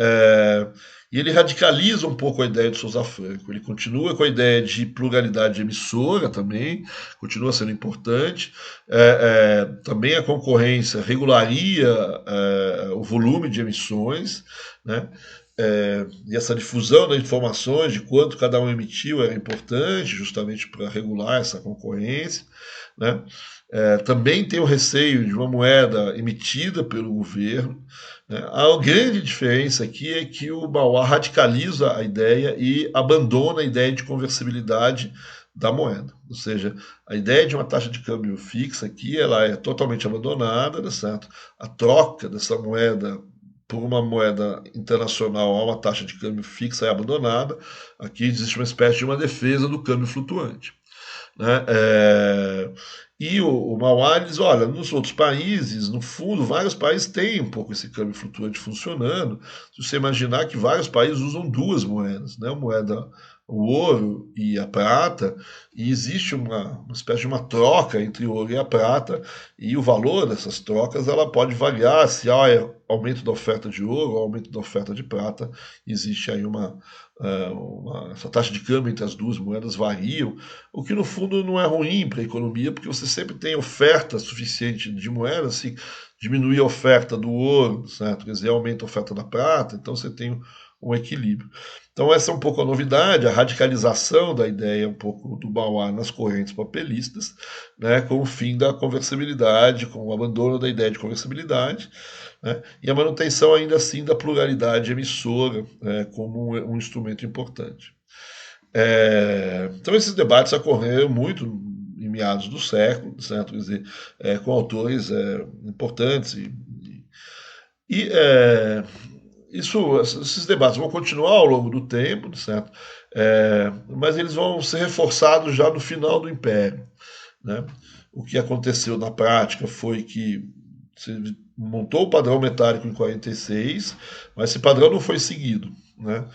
E ele radicaliza um pouco a ideia de Souza Franco. Ele continua com a ideia de pluralidade emissora também, continua sendo importante. Também a concorrência regularia o volume de emissões, né? E essa difusão das informações de quanto cada um emitiu era importante, justamente para regular essa concorrência. Né? Também tem o receio de uma moeda emitida pelo governo. Né? A grande diferença aqui é que o Mauá radicaliza a ideia e abandona a ideia de conversibilidade da moeda. Ou seja, a ideia de uma taxa de câmbio fixa aqui ela é totalmente abandonada, né, certo? A troca dessa moeda por uma moeda internacional a uma taxa de câmbio fixa é abandonada. Aqui existe uma espécie de uma defesa do câmbio flutuante. Né? E o Mauá diz, olha, nos outros países, no fundo, vários países têm um pouco esse câmbio flutuante funcionando. Se você imaginar que vários países usam duas moedas, né? A moeda, o ouro e a prata, e existe uma espécie de uma troca entre o ouro e a prata, e o valor dessas trocas ela pode variar se há aumento da oferta de ouro ou aumento da oferta de prata. Existe aí essa taxa de câmbio entre as duas moedas variam, o que no fundo não é ruim para a economia, porque você sempre tem oferta suficiente de moedas, se diminuir a oferta do ouro, certo? Quer dizer, aumenta a oferta da prata, então você tem um equilíbrio. Então essa é um pouco a novidade, a radicalização da ideia um pouco do Mauá nas correntes papelistas, né, com o fim da conversibilidade, com o abandono da ideia de conversibilidade, né, e a manutenção ainda assim da pluralidade emissora, né, como um instrumento importante. Então esses debates ocorreram muito em meados do século, certo? Quer dizer, com autores importantes e esses debates vão continuar ao longo do tempo, certo? Mas eles vão ser reforçados já no final do Império, né? O que aconteceu na prática foi que se montou o padrão metálico em 46, mas esse padrão não foi seguido. Né?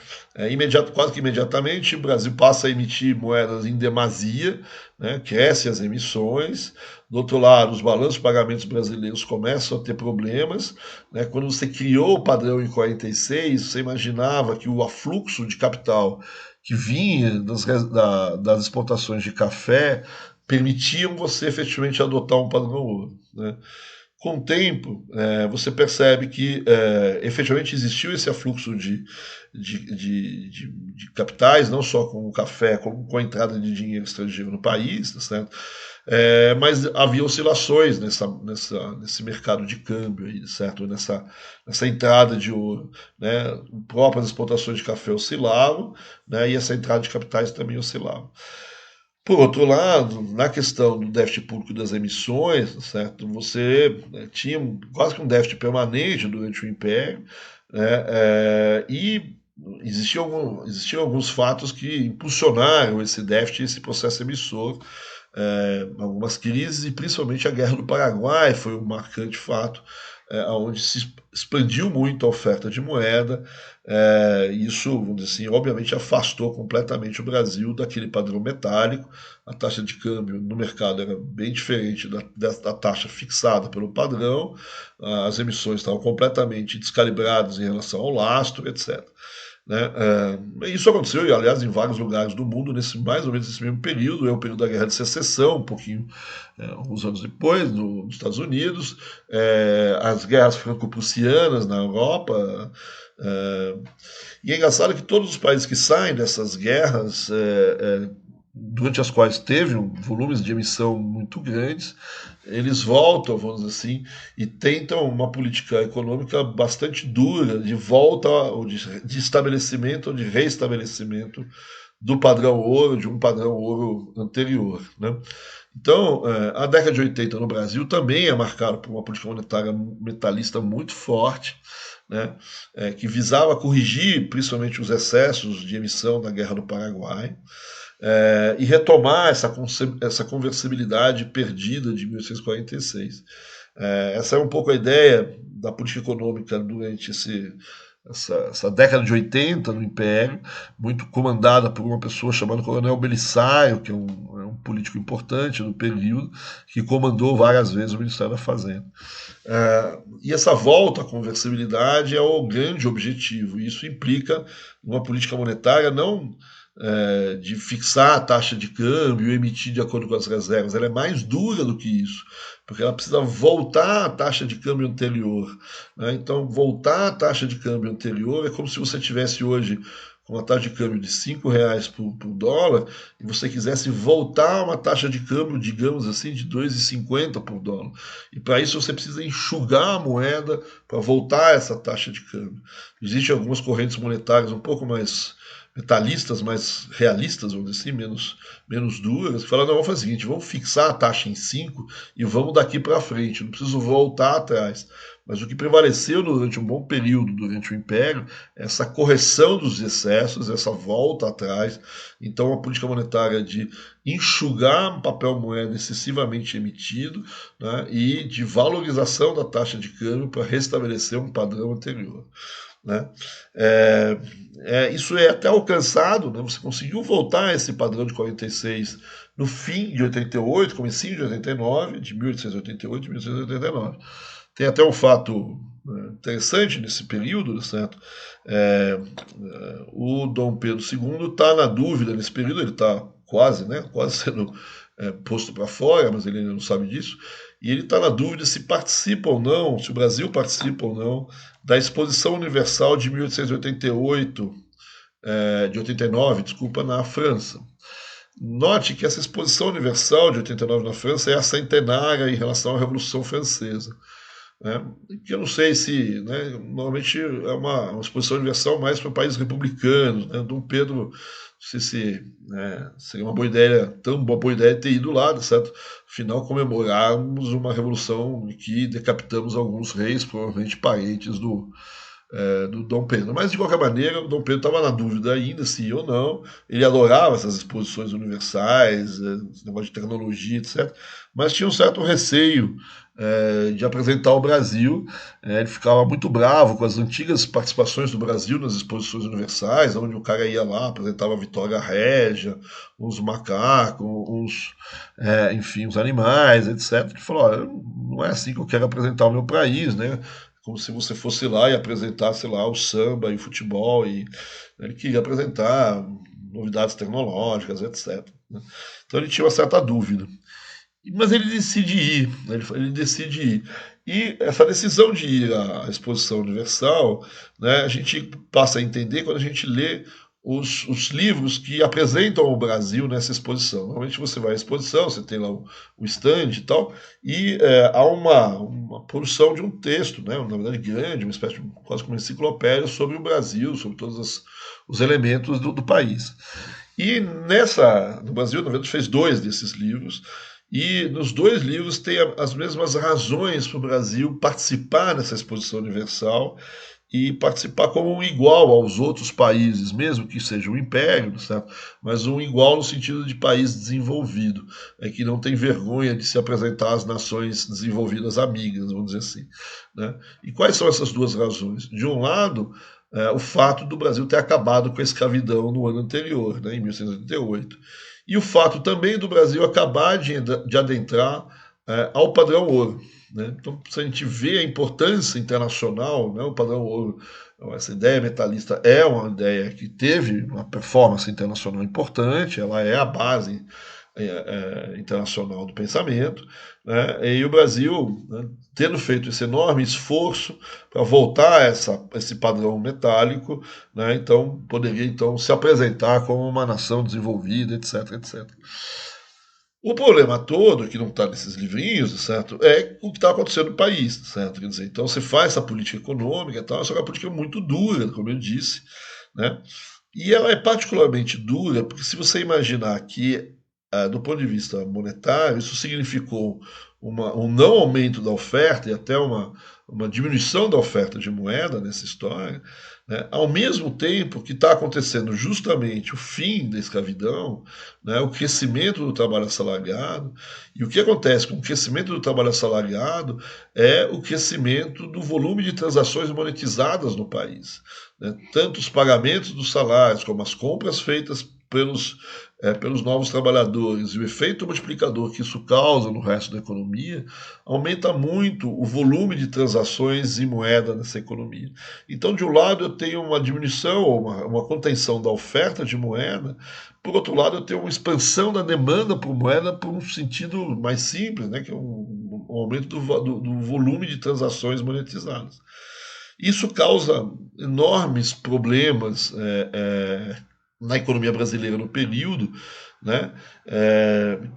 Quase que imediatamente o Brasil passa a emitir moedas em demasia, né? Cresce as emissões. Do outro lado, os balanços de pagamentos brasileiros começam a ter problemas. Né? Quando você criou o padrão em 46, você imaginava que o afluxo de capital que vinha das exportações de café permitiam você efetivamente adotar um padrão ouro. Né? Com o tempo, você percebe que efetivamente existiu esse afluxo de capitais, não só com o café, como com a entrada de dinheiro estrangeiro no país, tá certo? Mas havia oscilações nesse mercado de câmbio, aí, certo? Nessa entrada de ouro. Né? Próprias exportações de café oscilavam, né? E essa entrada de capitais também oscilava. Por outro lado, na questão do déficit público das emissões, certo? Você tinha quase que um déficit permanente durante o Império, né? E existiam alguns fatos que impulsionaram esse déficit, esse processo emissor, algumas crises e principalmente a Guerra do Paraguai foi um marcante fato, onde se expandiu muito a oferta de moeda. Isso, vamos dizer assim, obviamente afastou completamente o Brasil daquele padrão metálico. A taxa de câmbio no mercado era bem diferente da taxa fixada pelo padrão, as emissões estavam completamente descalibradas em relação ao lastro, etc. Né? Isso aconteceu, aliás, em vários lugares do mundo, mais ou menos nesse mesmo período, o período da Guerra de Secessão, um pouquinho, alguns anos depois, nos Estados Unidos, as guerras franco-prussianas na Europa. E é engraçado que todos os países que saem dessas guerras, durante as quais teve volumes de emissão muito grandes, eles voltam, vamos dizer assim, e tentam uma política econômica bastante dura de volta, ou de estabelecimento ou de reestabelecimento do padrão ouro, de um padrão ouro anterior. Né? Então, a década de 80 no Brasil também é marcada por uma política monetária metalista muito forte, né, que visava corrigir principalmente os excessos de emissão na Guerra do Paraguai, e retomar essa conversibilidade perdida de 1846. Essa é um pouco a ideia da política econômica durante essa década de 80 no Império, muito comandada por uma pessoa chamada Coronel Belisário, que é um político importante no período, que comandou várias vezes o Ministério da Fazenda. E essa volta à conversibilidade é o grande objetivo, e isso implica uma política monetária não de fixar a taxa de câmbio e emitir de acordo com as reservas. Ela é mais dura do que isso, porque ela precisa voltar à taxa de câmbio anterior. Né? Então, voltar à taxa de câmbio anterior é como se você tivesse hoje com uma taxa de câmbio de R$ 5 por dólar e você quisesse voltar a uma taxa de câmbio, digamos assim, de 2,50 por dólar. E para isso você precisa enxugar a moeda para voltar a essa taxa de câmbio. Existem algumas correntes monetárias um pouco mais metalistas, mais realistas, vamos dizer assim, menos duras, que falam, não, vamos fazer o seguinte, vamos fixar a taxa em 5 e vamos daqui para frente, não preciso voltar atrás. Mas o que prevaleceu durante um bom período, durante o Império, é essa correção dos excessos, essa volta atrás. Então, a política monetária de enxugar um papel moeda excessivamente emitido, né, e de valorização da taxa de câmbio para restabelecer um padrão anterior. Né? É, isso é até alcançado, né? Você conseguiu voltar a esse padrão de 46 no fim de 88, comecinho de 89, de 1888 e 1889. Tem até um fato interessante nesse período, certo? O Dom Pedro II está na dúvida nesse período, ele está quase, né, quase sendo posto para fora, mas ele ainda não sabe disso, e ele está na dúvida se participa ou não, se o Brasil participa ou não, da Exposição Universal de 1888, de 89, desculpa, na França. Note que essa Exposição Universal de 89 na França é a centenária em relação à Revolução Francesa. Né? Que eu não sei se, né, normalmente é uma exposição universal mais para países republicanos. Né? Dom Pedro, não sei se seria uma boa ideia, tão boa ideia ter ido lá, certo? Afinal, comemorarmos uma revolução em que decapitamos alguns reis, provavelmente parentes do Dom Pedro. Mas, de qualquer maneira, o Dom Pedro estava na dúvida ainda se ia ou não. Ele adorava essas exposições universais, esse negócio de tecnologia, etc. Mas tinha um certo receio de apresentar o Brasil. Ele ficava muito bravo com as antigas participações do Brasil nas exposições universais, onde o cara ia lá, apresentava a Vitória Régia, uns macacos, enfim, uns animais, etc. Ele falou, não é assim que eu quero apresentar o meu país, né? Como se você fosse lá e apresentasse lá o samba e o futebol, e ele queria apresentar novidades tecnológicas, etc. Né? Então ele tinha uma certa dúvida. Mas ele decide ir, né? Ele decide ir. E essa decisão de ir à Exposição Universal, né, a gente passa a entender quando a gente lê os livros que apresentam o Brasil nessa exposição. Normalmente você vai à exposição, você tem lá o stand e tal, e há uma produção de um texto, né, na verdade grande, uma espécie de quase como uma enciclopédia sobre o Brasil, sobre todos os elementos do país. E no Brasil, na verdade, fez 2 desses livros, e nos 2 livros tem as mesmas razões para o Brasil participar dessa exposição universal e participar como um igual aos outros países, mesmo que seja um império, certo? Mas um igual no sentido de país desenvolvido, que não tem vergonha de se apresentar às nações desenvolvidas amigas, vamos dizer assim. Né? E quais são essas 2 razões? De um lado, o fato do Brasil ter acabado com a escravidão no ano anterior, né, em 1888. E o fato também do Brasil acabar de adentrar ao padrão ouro. Né? Então, se a gente vê a importância internacional, né, o padrão ouro, essa ideia metalista é uma ideia que teve uma performance internacional importante, ela é a base internacional do pensamento, né? E o Brasil, né, tendo feito esse enorme esforço para voltar a esse padrão metálico, né, então poderia então se apresentar como uma nação desenvolvida, etc, etc. O problema todo, que não está nesses livrinhos, certo, é o que está acontecendo no país, certo? Quer dizer, então você faz essa política econômica e tal, só que é uma política muito dura, como eu disse, né? E ela é particularmente dura porque se você imaginar que, do ponto de vista monetário, isso significou um não aumento da oferta e até uma diminuição da oferta de moeda nessa história, né, ao mesmo tempo que está acontecendo justamente o fim da escravidão, né, o crescimento do trabalho assalariado, e o que acontece com o crescimento do trabalho assalariado é o crescimento do volume de transações monetizadas no país. Né, tanto os pagamentos dos salários como as compras feitas pelos novos trabalhadores e o efeito multiplicador que isso causa no resto da economia, aumenta muito o volume de transações em moeda nessa economia. Então, de um lado, eu tenho uma diminuição ou uma contenção da oferta de moeda, por outro lado, eu tenho uma expansão da demanda por moeda por um sentido mais simples, né, que é um aumento do volume de transações monetizadas. Isso causa enormes problemas na economia brasileira no período, né,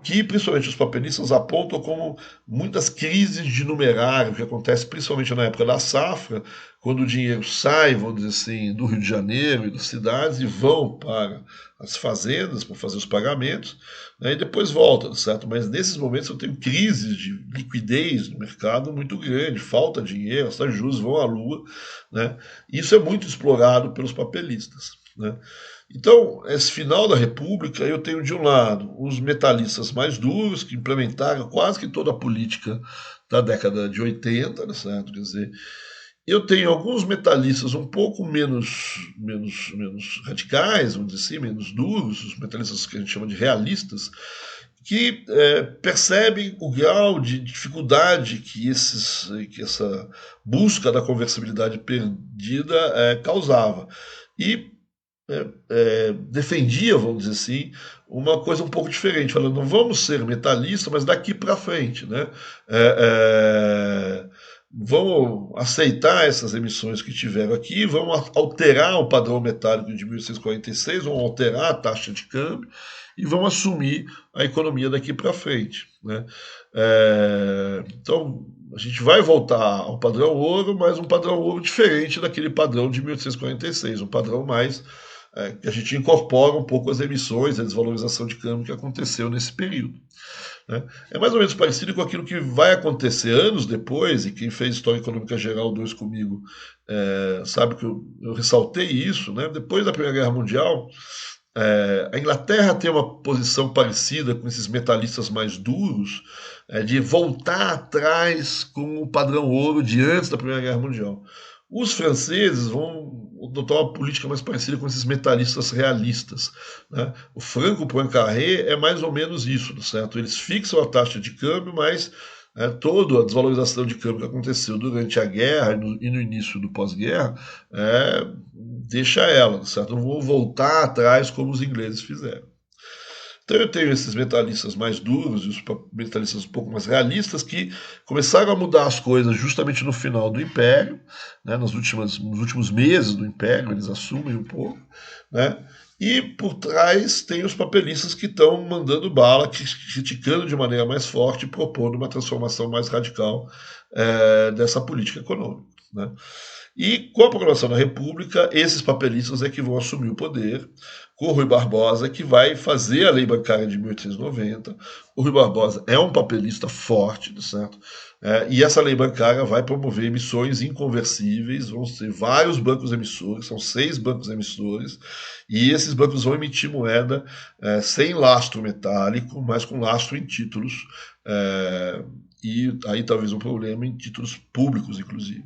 que principalmente os papelistas apontam como muitas crises de numerário, que acontece principalmente na época da safra, quando o dinheiro sai, vamos dizer assim, do Rio de Janeiro e das cidades e vão para as fazendas para fazer os pagamentos, né, e depois volta, certo? Mas nesses momentos eu tenho crises de liquidez no mercado muito grande, falta dinheiro, as taxas de juros vão à lua, né? Isso é muito explorado pelos papelistas, né? Então, esse final da República, eu tenho de um lado os metalistas mais duros, que implementaram quase que toda a política da década de 80, né, certo? Quer dizer, eu tenho alguns metalistas um pouco menos radicais, vamos dizer assim, menos duros, os metalistas que a gente chama de realistas, que percebem o grau de dificuldade que essa busca da conversibilidade perdida causava. E defendia, vamos dizer assim, uma coisa um pouco diferente, falando, não vamos ser metalistas, mas daqui para frente, né? Vamos aceitar essas emissões que tiveram aqui, vamos alterar o padrão metálico de 1846, vamos alterar a taxa de câmbio e vamos assumir a economia daqui para frente, né? Então, a gente vai voltar ao padrão ouro, mas um padrão ouro diferente daquele padrão de 1846, um padrão mais que a gente incorpora um pouco as emissões, a desvalorização de câmbio que aconteceu nesse período, né? É mais ou menos parecido com aquilo que vai acontecer anos depois, e quem fez História Econômica Geral 2 comigo sabe que eu ressaltei isso, né? Depois da Primeira Guerra Mundial, a Inglaterra tem uma posição parecida com esses metalistas mais duros, de voltar atrás com o padrão ouro de antes da Primeira Guerra Mundial. Os franceses vão adotar uma política mais parecida com esses metalistas realistas, né? O Franco Poincaré é mais ou menos isso, certo? Eles fixam a taxa de câmbio, mas toda a desvalorização de câmbio que aconteceu durante a guerra e no início do pós-guerra deixa ela, certo? Não vão voltar atrás como os ingleses fizeram. Então eu tenho esses metalistas mais duros e os metalistas um pouco mais realistas que começaram a mudar as coisas justamente no final do Império, né, nos últimos meses do Império, eles assumem um pouco, né? E por trás tem os papelistas que estão mandando bala, criticando de maneira mais forte e propondo uma transformação mais radical dessa política econômica, né? E com a proclamação da República, esses papelistas é que vão assumir o poder, com o Rui Barbosa, que vai fazer a lei bancária de 1890. O Rui Barbosa é um papelista forte, certo? E essa lei bancária vai promover emissões inconversíveis, vão ser vários bancos emissores, são 6 bancos emissores, e esses bancos vão emitir moeda sem lastro metálico, mas com lastro em títulos, e aí talvez um problema em títulos públicos, inclusive,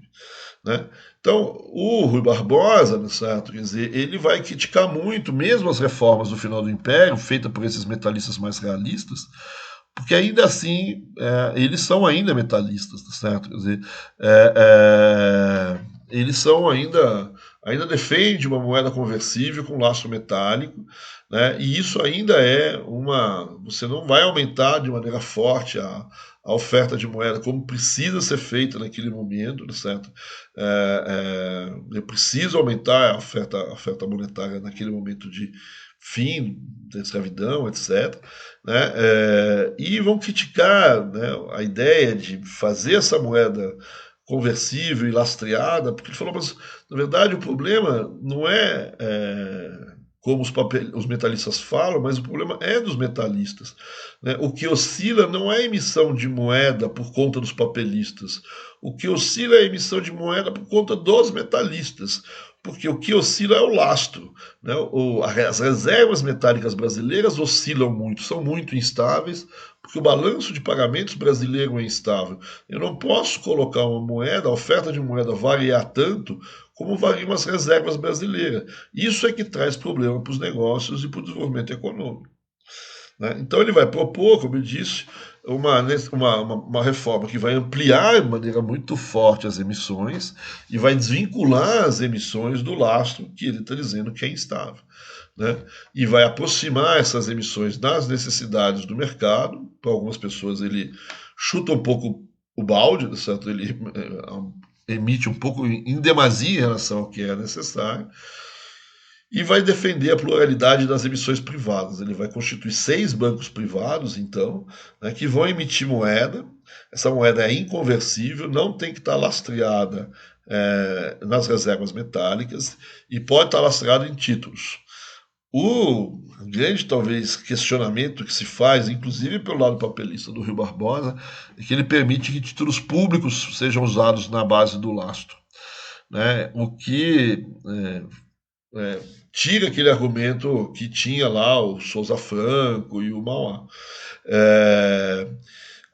né? Então, o Rui Barbosa, certo? Quer dizer, ele vai criticar muito, mesmo as reformas do final do Império, feitas por esses metalistas mais realistas, porque ainda assim eles são ainda metalistas, certo? Quer dizer, eles são ainda defendem uma moeda conversível com laço metálico, né? E isso ainda você não vai aumentar de maneira forte a oferta de moeda como precisa ser feita naquele momento, certo? É preciso aumentar a oferta monetária naquele momento de fim da escravidão, etc., né? E vão criticar, né, a ideia de fazer essa moeda conversível e lastreada, porque ele falou, mas na verdade o problema não como os metalistas falam, mas o problema é dos metalistas, né? O que oscila não é a emissão de moeda por conta dos papelistas, o que oscila é a emissão de moeda por conta dos metalistas, porque o que oscila é o lastro, né? As reservas metálicas brasileiras oscilam muito, são muito instáveis, porque o balanço de pagamentos brasileiro é instável. Eu não posso colocar uma moeda, a oferta de moeda variar tanto como variam as reservas brasileiras. Isso é que traz problema para os negócios e para o desenvolvimento econômico, né? Então ele vai propor, como eu disse, uma reforma que vai ampliar de maneira muito forte as emissões e vai desvincular as emissões do lastro que ele está dizendo que é instável, né? E vai aproximar essas emissões das necessidades do mercado. Para algumas pessoas ele chuta um pouco o balde, certo? Ele emite um pouco em demasia em relação ao que é necessário. e vai defender a pluralidade das emissões privadas. Ele vai constituir 6 bancos privados, então, né, que vão emitir moeda. Essa moeda é inconversível, não tem que estar lastreada nas reservas metálicas e pode estar lastreada em títulos. O grande, talvez, questionamento que se faz, inclusive pelo lado papelista do Rui Barbosa, é que ele permite que títulos públicos sejam usados na base do lastro, né? O que tira aquele argumento que tinha lá o Souza Franco e o Mauá.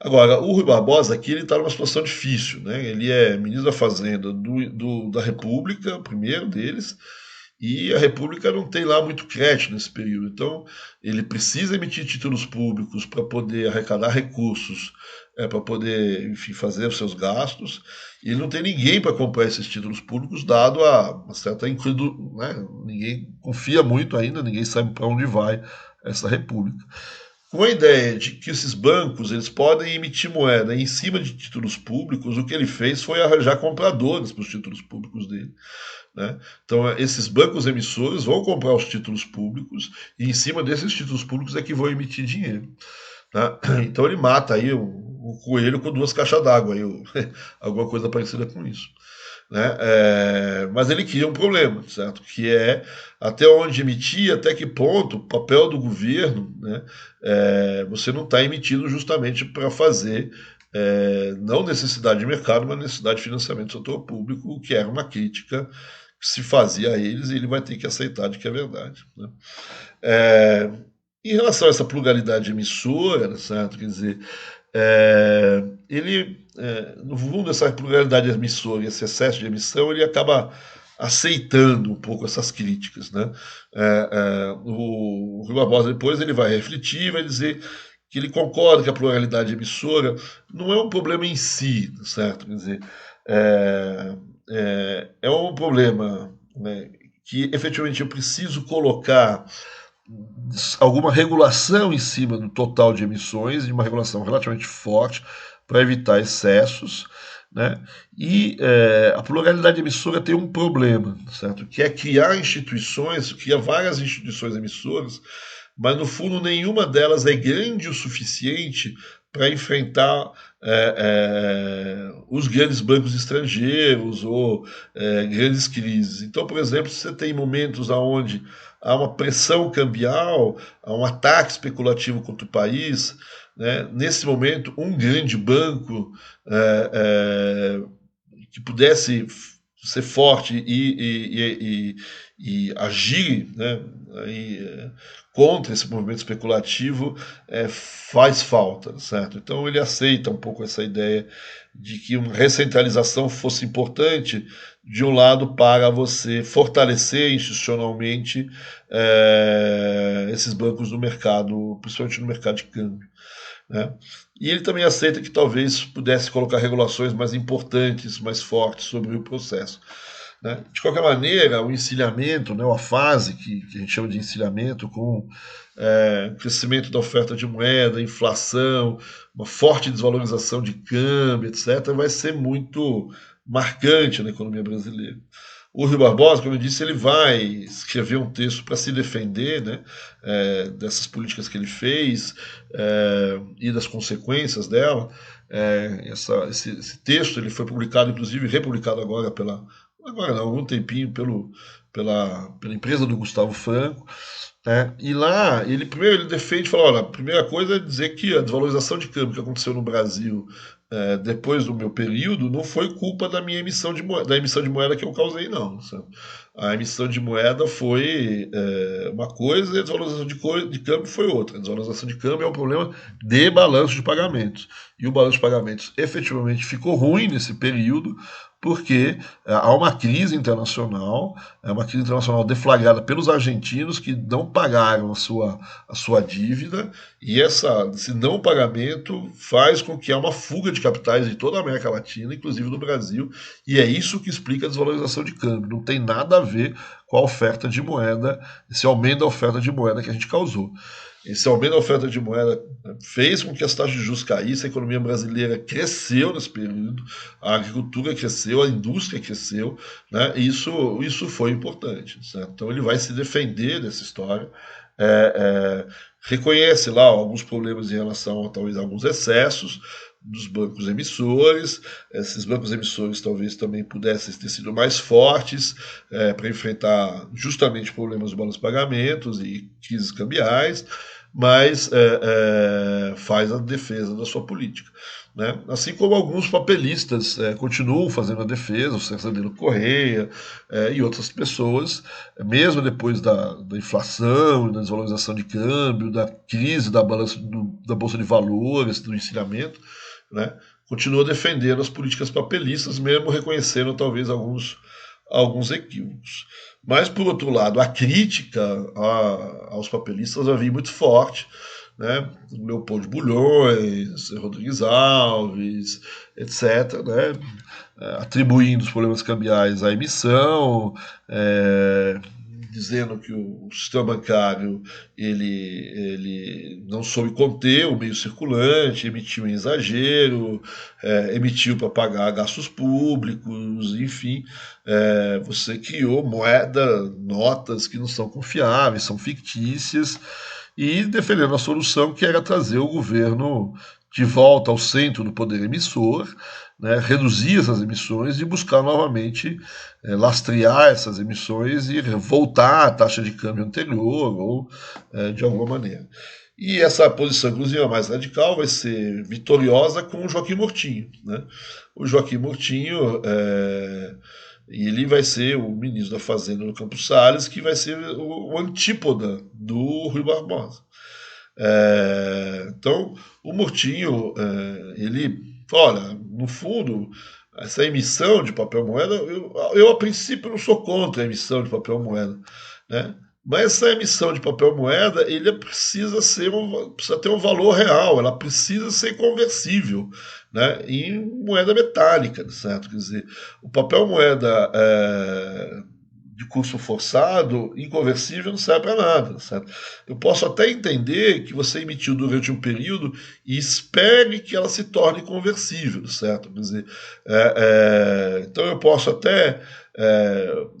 Agora, o Rui Barbosa aqui ele está numa situação difícil, né? Ele é ministro da Fazenda da República, o primeiro deles, e a República não tem lá muito crédito nesse período. Então, ele precisa emitir títulos públicos para poder arrecadar recursos, para poder, enfim, fazer os seus gastos, e ele não tem ninguém para comprar esses títulos públicos, dado a uma certa incredulidade, né? Ninguém confia muito ainda, ninguém sabe para onde vai essa República. Com a ideia de que esses bancos eles podem emitir moeda em cima de títulos públicos, o que ele fez foi arranjar compradores para os títulos públicos dele, né? Então, esses bancos emissores vão comprar os títulos públicos e em cima desses títulos públicos é que vão emitir dinheiro, né? Então, ele mata aí um coelho com 2 caixas d'água, alguma coisa parecida com isso, né? Mas ele cria um problema, certo? Que é até onde emitir, até que ponto o papel do governo, né? Você não está emitindo justamente para fazer não necessidade de mercado, mas necessidade de financiamento do setor público, o que era uma crítica que se fazia a eles, e ele vai ter que aceitar de que é verdade, né? Em relação a essa pluralidade emissora, certo? Quer dizer, ele, no fundo, dessa pluralidade emissora e esse excesso de emissão, ele acaba aceitando um pouco essas críticas, né? O Rui Barbosa depois ele vai refletir, vai dizer que ele concorda que a pluralidade emissora não é um problema em si, certo? Quer dizer, é um problema, né, que efetivamente eu preciso colocar alguma regulação em cima do total de emissões, de uma regulação relativamente forte para evitar excessos, né? E a pluralidade emissora tem um problema, certo? Que é criar instituições, criar várias instituições emissoras, mas no fundo nenhuma delas é grande o suficiente para enfrentar os grandes bancos estrangeiros ou grandes crises. Então, por exemplo, você tem momentos onde há uma pressão cambial, há um ataque especulativo contra o país, né? Nesse momento, um grande banco que pudesse ser forte e agir, né, contra esse movimento especulativo faz falta, certo? Então ele aceita um pouco essa ideia de que uma recentralização fosse importante, de um lado, para você fortalecer institucionalmente esses bancos no mercado, principalmente no mercado de câmbio, né? E ele também aceita que talvez pudesse colocar regulações mais importantes, mais fortes sobre o processo, né? De qualquer maneira, o encilhamento, né, a fase que a gente chama de encilhamento, com crescimento da oferta de moeda, inflação, uma forte desvalorização de câmbio, etc., vai ser muito marcante na economia brasileira. O Rui Barbosa, como eu disse, ele vai escrever um texto para se defender, né, dessas políticas que ele fez e das consequências dela. Esse texto ele foi publicado, inclusive republicado agora há algum tempinho pela empresa do Gustavo Franco, né? E lá ele defende, fala, olha, a primeira coisa é dizer que a desvalorização de câmbio que aconteceu no Brasil depois do meu período não foi culpa da minha emissão de moeda que eu causei, não, sabe? A emissão de moeda foi uma coisa e a desvalorização de câmbio foi outra. A desvalorização de câmbio é um problema de balanço de pagamentos. E o balanço de pagamentos efetivamente ficou ruim nesse período, porque há uma crise internacional deflagrada pelos argentinos que não pagaram a sua dívida, e esse não pagamento faz com que há uma fuga de capitais de toda a América Latina, inclusive do Brasil, e é isso que explica a desvalorização de câmbio. Não tem nada a ver com a oferta de moeda, esse aumento da oferta de moeda que a gente causou. Esse aumento da oferta de moeda fez com que as taxas de juros caíssem, a economia brasileira cresceu nesse período, a agricultura cresceu, a indústria cresceu, né? Isso foi importante. Certo? Então ele vai se defender dessa história, reconhece lá alguns problemas em relação a talvez alguns excessos dos bancos emissores. Esses bancos emissores talvez também pudessem ter sido mais fortes para enfrentar justamente problemas de balanço de pagamentos e crises cambiais, mas faz a defesa da sua política. Né? Assim como alguns papelistas continuam fazendo a defesa, o César Adriano Correia e outras pessoas, mesmo depois da inflação, da desvalorização de câmbio, da crise da Bolsa de Valores, do encilhamento, né? Continua defendendo as políticas papelistas, mesmo reconhecendo talvez alguns equívocos. Mas, por outro lado, a crítica aos papelistas vai vir muito forte, né? Leopoldo de Bulhões, Rodrigues Alves, etc., né? Atribuindo os problemas cambiais à emissão, dizendo que o sistema bancário ele não soube conter o meio circulante, emitiu em exagero, emitiu para pagar gastos públicos, enfim, você criou notas que não são confiáveis, são fictícias, e defendendo a solução que era trazer o governo de volta ao centro do poder emissor, né, reduzir essas emissões e buscar novamente lastrear essas emissões e voltar à taxa de câmbio anterior ou de alguma maneira. E essa posição, inclusive, a mais radical, vai ser vitoriosa com o Joaquim Murtinho. Né? O Joaquim Murtinho ele vai ser o ministro da Fazenda do Campos Salles, que vai ser o antípoda do Rui Barbosa. Então, o Murtinho, ele, olha, no fundo, essa emissão de papel moeda, eu a princípio não sou contra a emissão de papel moeda, né? Mas essa emissão de papel moeda, ele precisa ter um valor real, ela precisa ser conversível, né, em moeda metálica, certo? Quer dizer, o papel moeda de curso forçado, inconversível, não serve para nada, certo? Eu posso até entender que você emitiu durante um período e espere que ela se torne conversível, certo? Quer dizer, então eu posso até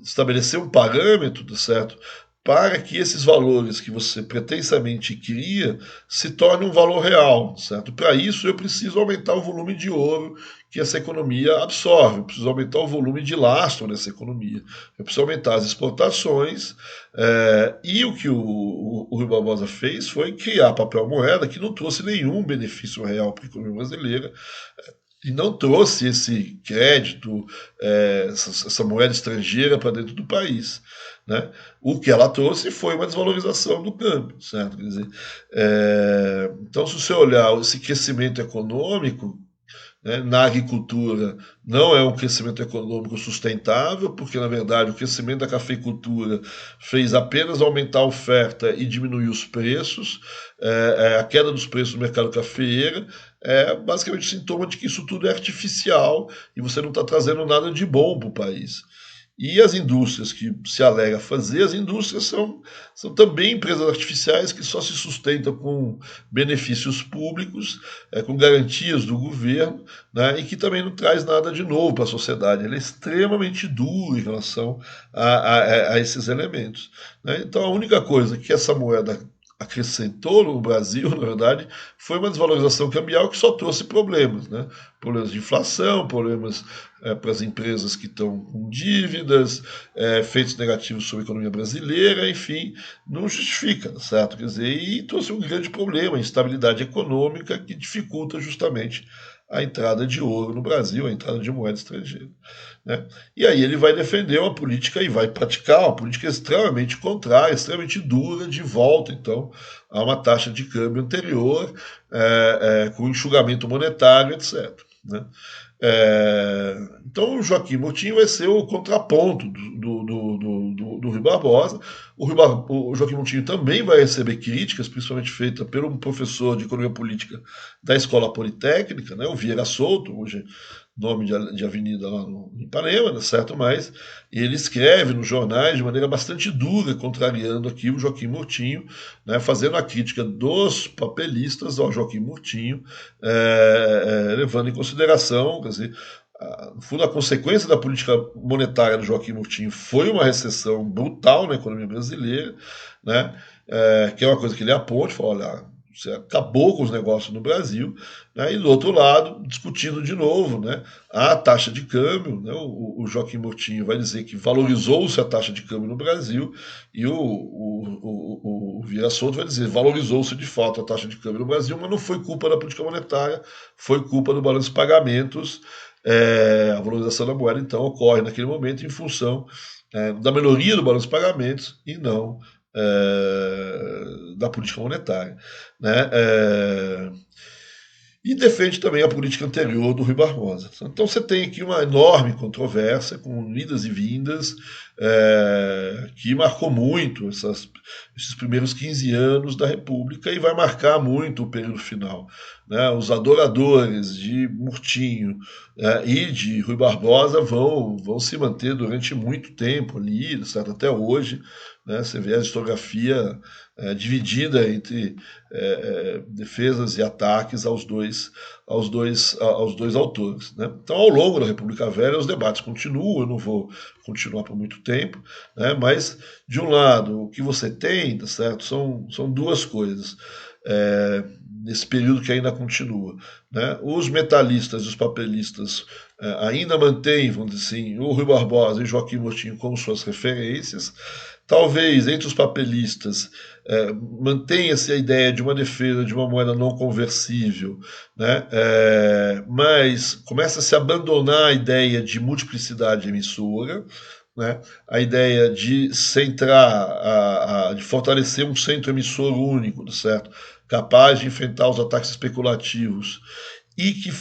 estabelecer um parâmetro, certo? Para que esses valores que você pretensamente cria se tornem um valor real, certo? Para isso eu preciso aumentar o volume de ouro que essa economia absorve, eu preciso aumentar o volume de lastro nessa economia, eu preciso aumentar as exportações, e o que o Rui Barbosa fez foi criar papel moeda que não trouxe nenhum benefício real para a economia brasileira, e não trouxe esse crédito, essa moeda estrangeira para dentro do país. Né? O que ela trouxe foi uma desvalorização do câmbio, certo? Quer dizer, então, se você olhar esse crescimento econômico, né, na agricultura, não é um crescimento econômico sustentável, porque, na verdade, o crescimento da cafeicultura fez apenas aumentar a oferta e diminuir os preços. A queda dos preços no mercado cafeeiro é basicamente sintoma de que isso tudo é artificial e você não está trazendo nada de bom para o país. E as indústrias que se alega fazer, as indústrias são também empresas artificiais que só se sustentam com benefícios públicos, com garantias do governo, né, e que também não traz nada de novo para a sociedade. Ele é extremamente duro em relação a esses elementos. Né? Então a única coisa que essa moeda acrescentou no Brasil, na verdade, foi uma desvalorização cambial que só trouxe problemas, né? Problemas de inflação, problemas para as empresas que estão com dívidas, efeitos negativos sobre a economia brasileira, enfim, não justifica, certo? Quer dizer, e trouxe um grande problema, a instabilidade econômica que dificulta justamente a entrada de ouro no Brasil, a entrada de moeda estrangeira. Né? E aí ele vai defender uma política e vai praticar uma política extremamente contrária, extremamente dura, de volta, então, a uma taxa de câmbio anterior, com enxugamento monetário, etc. Né? Então o Joaquim Murtinho vai ser o contraponto do Rui Barbosa. O Joaquim Murtinho também vai receber críticas, principalmente feitas pelo professor de economia política da Escola Politécnica, né, o Vieira Souto, hoje nome de avenida lá no Ipanema, né, certo? Mas ele escreve nos jornais de maneira bastante dura, contrariando aqui o Joaquim Murtinho, né, fazendo a crítica dos papelistas ao Joaquim Murtinho, levando em consideração, quer dizer, no fundo, a consequência da política monetária do Joaquim Murtinho foi uma recessão brutal na economia brasileira, né, que é uma coisa que ele aponta, fala, olha, você acabou com os negócios no Brasil, né, e do outro lado, discutindo de novo, né, a taxa de câmbio, né, o Joaquim Murtinho vai dizer que valorizou-se a taxa de câmbio no Brasil, e o Vieira Solto vai dizer valorizou-se de fato a taxa de câmbio no Brasil, mas não foi culpa da política monetária, foi culpa do balanço de pagamentos. A valorização da moeda, então, ocorre naquele momento em função da melhoria do balanço de pagamentos e não da política monetária, né? E defende também a política anterior do Rui Barbosa. Então você tem aqui uma enorme controvérsia, com idas e vindas, que marcou muito esses primeiros 15 anos da República e vai marcar muito o período final, né? Os adoradores de Murtinho e de Rui Barbosa vão se manter durante muito tempo ali, certo? Até hoje, né? Você vê a historiografia dividida entre defesas e ataques aos dois autores, né? Então, ao longo da República Velha, os debates continuam, eu não vou continuar por muito tempo, né? Mas, de um lado, o que você tem, tá certo, são duas coisas nesse período que ainda continua, né? Os metalistas e os papelistas ainda mantêm, vamos dizer assim, o Rui Barbosa e Joaquim Murtinho como suas referências. Talvez entre os papelistas mantenha-se a ideia de uma defesa de uma moeda não conversível, né? Mas começa a se abandonar a ideia de multiplicidade emissora, né? A ideia de centrar, de fortalecer um centro emissor único, certo? Capaz de enfrentar os ataques especulativos e que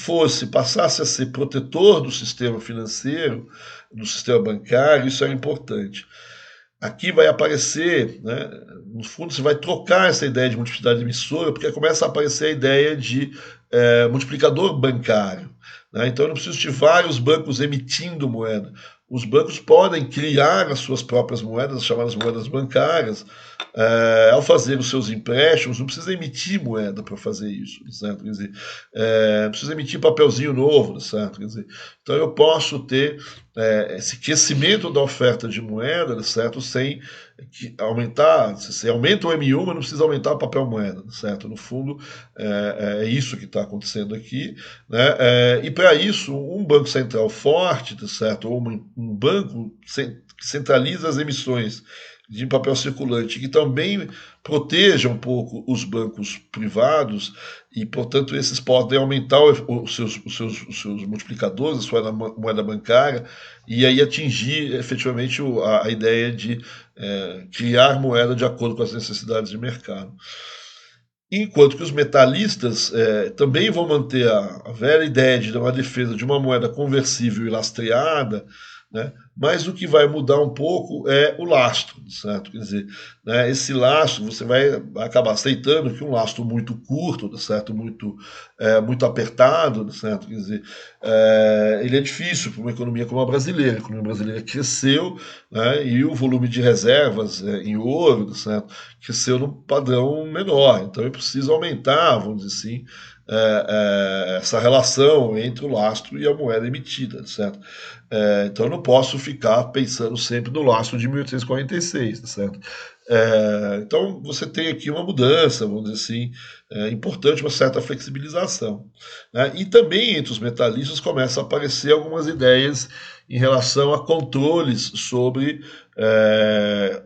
passasse a ser protetor do sistema financeiro, do sistema bancário, isso era importante. Aqui vai aparecer, né, no fundo você vai trocar essa ideia de multiplicidade emissora, porque começa a aparecer a ideia de multiplicador bancário, né? Então eu não preciso de vários bancos emitindo moeda. Os bancos podem criar as suas próprias moedas, as chamadas moedas bancárias, ao fazer os seus empréstimos, não precisa emitir moeda para fazer isso, certo? Quer dizer, não precisa emitir papelzinho novo, certo? Quer dizer, então eu posso ter esse crescimento da oferta de moeda, certo? Sem aumentar, se aumenta o M1, mas não precisa aumentar o papel moeda, certo? No fundo, é isso que está acontecendo aqui, né? E para isso, um banco central forte, certo? Ou um banco que centraliza as emissões de papel circulante, que também proteja um pouco os bancos privados e, portanto, esses podem aumentar os seus multiplicadores, a sua moeda bancária, e aí atingir efetivamente a ideia de criar moeda de acordo com as necessidades de mercado. Enquanto que os metalistas também vão manter a velha ideia de uma defesa de uma moeda conversível e lastreada, né? Mas o que vai mudar um pouco é o lastro, certo? Quer dizer, né, esse lastro, você vai acabar aceitando que um lastro muito curto, certo? Muito apertado, certo? Quer dizer, ele é difícil para uma economia como a brasileira. A economia brasileira cresceu, né, e o volume de reservas em ouro, certo? Cresceu num padrão menor. Então eu preciso aumentar, vamos dizer assim, essa relação entre o lastro e a moeda emitida, certo? Então eu não posso ficar pensando sempre no lastro de 1846, certo? Então você tem aqui uma mudança, vamos dizer assim, importante, uma certa flexibilização, né? E também entre os metalistas começam a aparecer algumas ideias em relação a controles sobre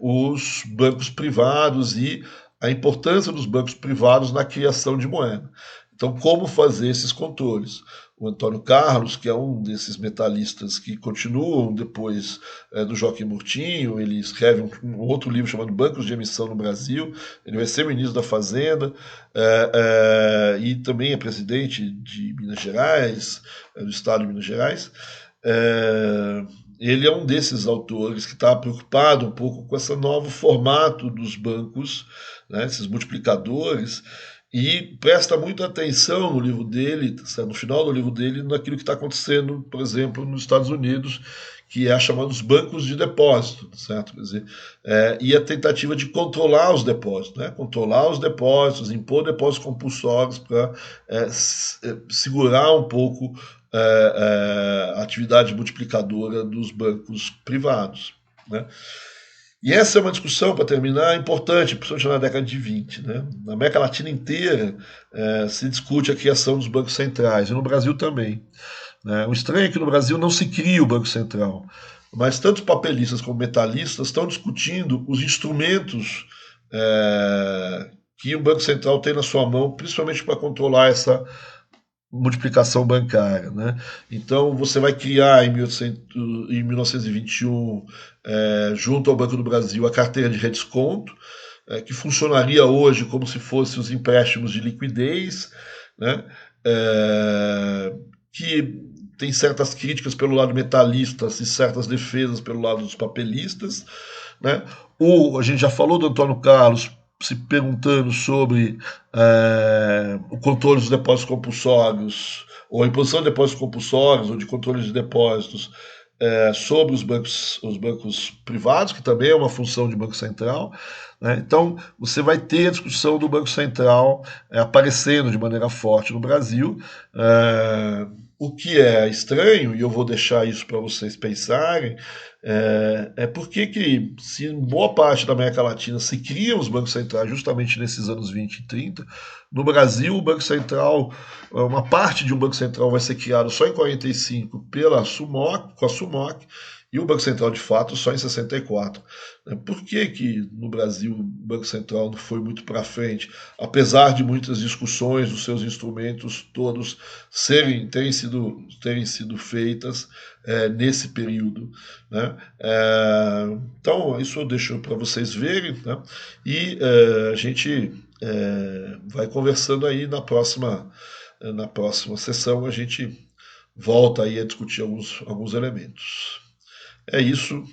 os bancos privados e a importância dos bancos privados na criação de moeda. Então, como fazer esses controles? O Antônio Carlos, que é um desses metalistas que continuam depois do Joaquim Murtinho, ele escreve um outro livro chamado Bancos de Emissão no Brasil, ele vai ser ministro da Fazenda e também é presidente de Minas Gerais, do estado de Minas Gerais. Ele é um desses autores que está preocupado um pouco com esse novo formato dos bancos, né, esses multiplicadores, e presta muita atenção no livro dele, no final do livro dele, naquilo que está acontecendo, por exemplo, nos Estados Unidos, que é a chamada dos bancos de depósito, certo? Quer dizer, e a tentativa de controlar os depósitos, né? Controlar os depósitos, impor depósitos compulsórios para segurar um pouco a atividade multiplicadora dos bancos privados, né? E essa é uma discussão, para terminar, importante, principalmente na década de 20. Né? Na América Latina inteira se discute a criação dos bancos centrais, e no Brasil também. Né? O estranho é que no Brasil não se cria o Banco Central, mas tanto papelistas como metalistas estão discutindo os instrumentos que o Banco Central tem na sua mão, principalmente para controlar essa multiplicação bancária. Né? Então, você vai criar em 1921, junto ao Banco do Brasil, a carteira de redesconto, que funcionaria hoje como se fossem os empréstimos de liquidez, né? Que tem certas críticas pelo lado metalista e certas defesas pelo lado dos papelistas. Né? A gente já falou do Antônio Carlos se perguntando sobre o controle dos depósitos compulsórios, ou a imposição de depósitos compulsórios, ou de controle de depósitos sobre os bancos privados, que também é uma função de Banco Central. Né? Então, você vai ter a discussão do Banco Central aparecendo de maneira forte no Brasil. O que é estranho, e eu vou deixar isso para vocês pensarem, porque se em boa parte da América Latina se criam os bancos centrais justamente nesses anos 20 e 30, no Brasil o Banco Central, uma parte de um Banco Central vai ser criado só em 45 com a SUMOC, e o Banco Central de fato só em 64. Por que no Brasil o Banco Central não foi muito para frente, apesar de muitas discussões dos seus instrumentos todos terem sido feitas nesse período? Né? Então, isso eu deixo para vocês verem, né? E a gente vai conversando aí na próxima sessão, a gente volta aí a discutir alguns elementos. É isso,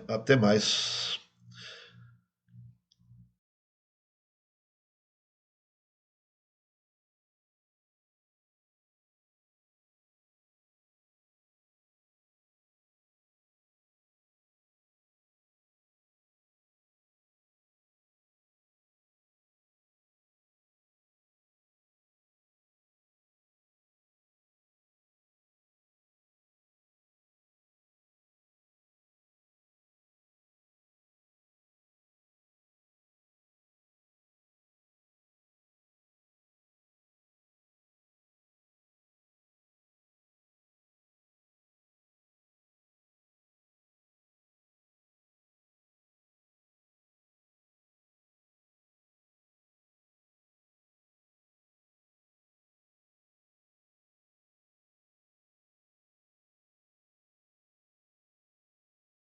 até mais.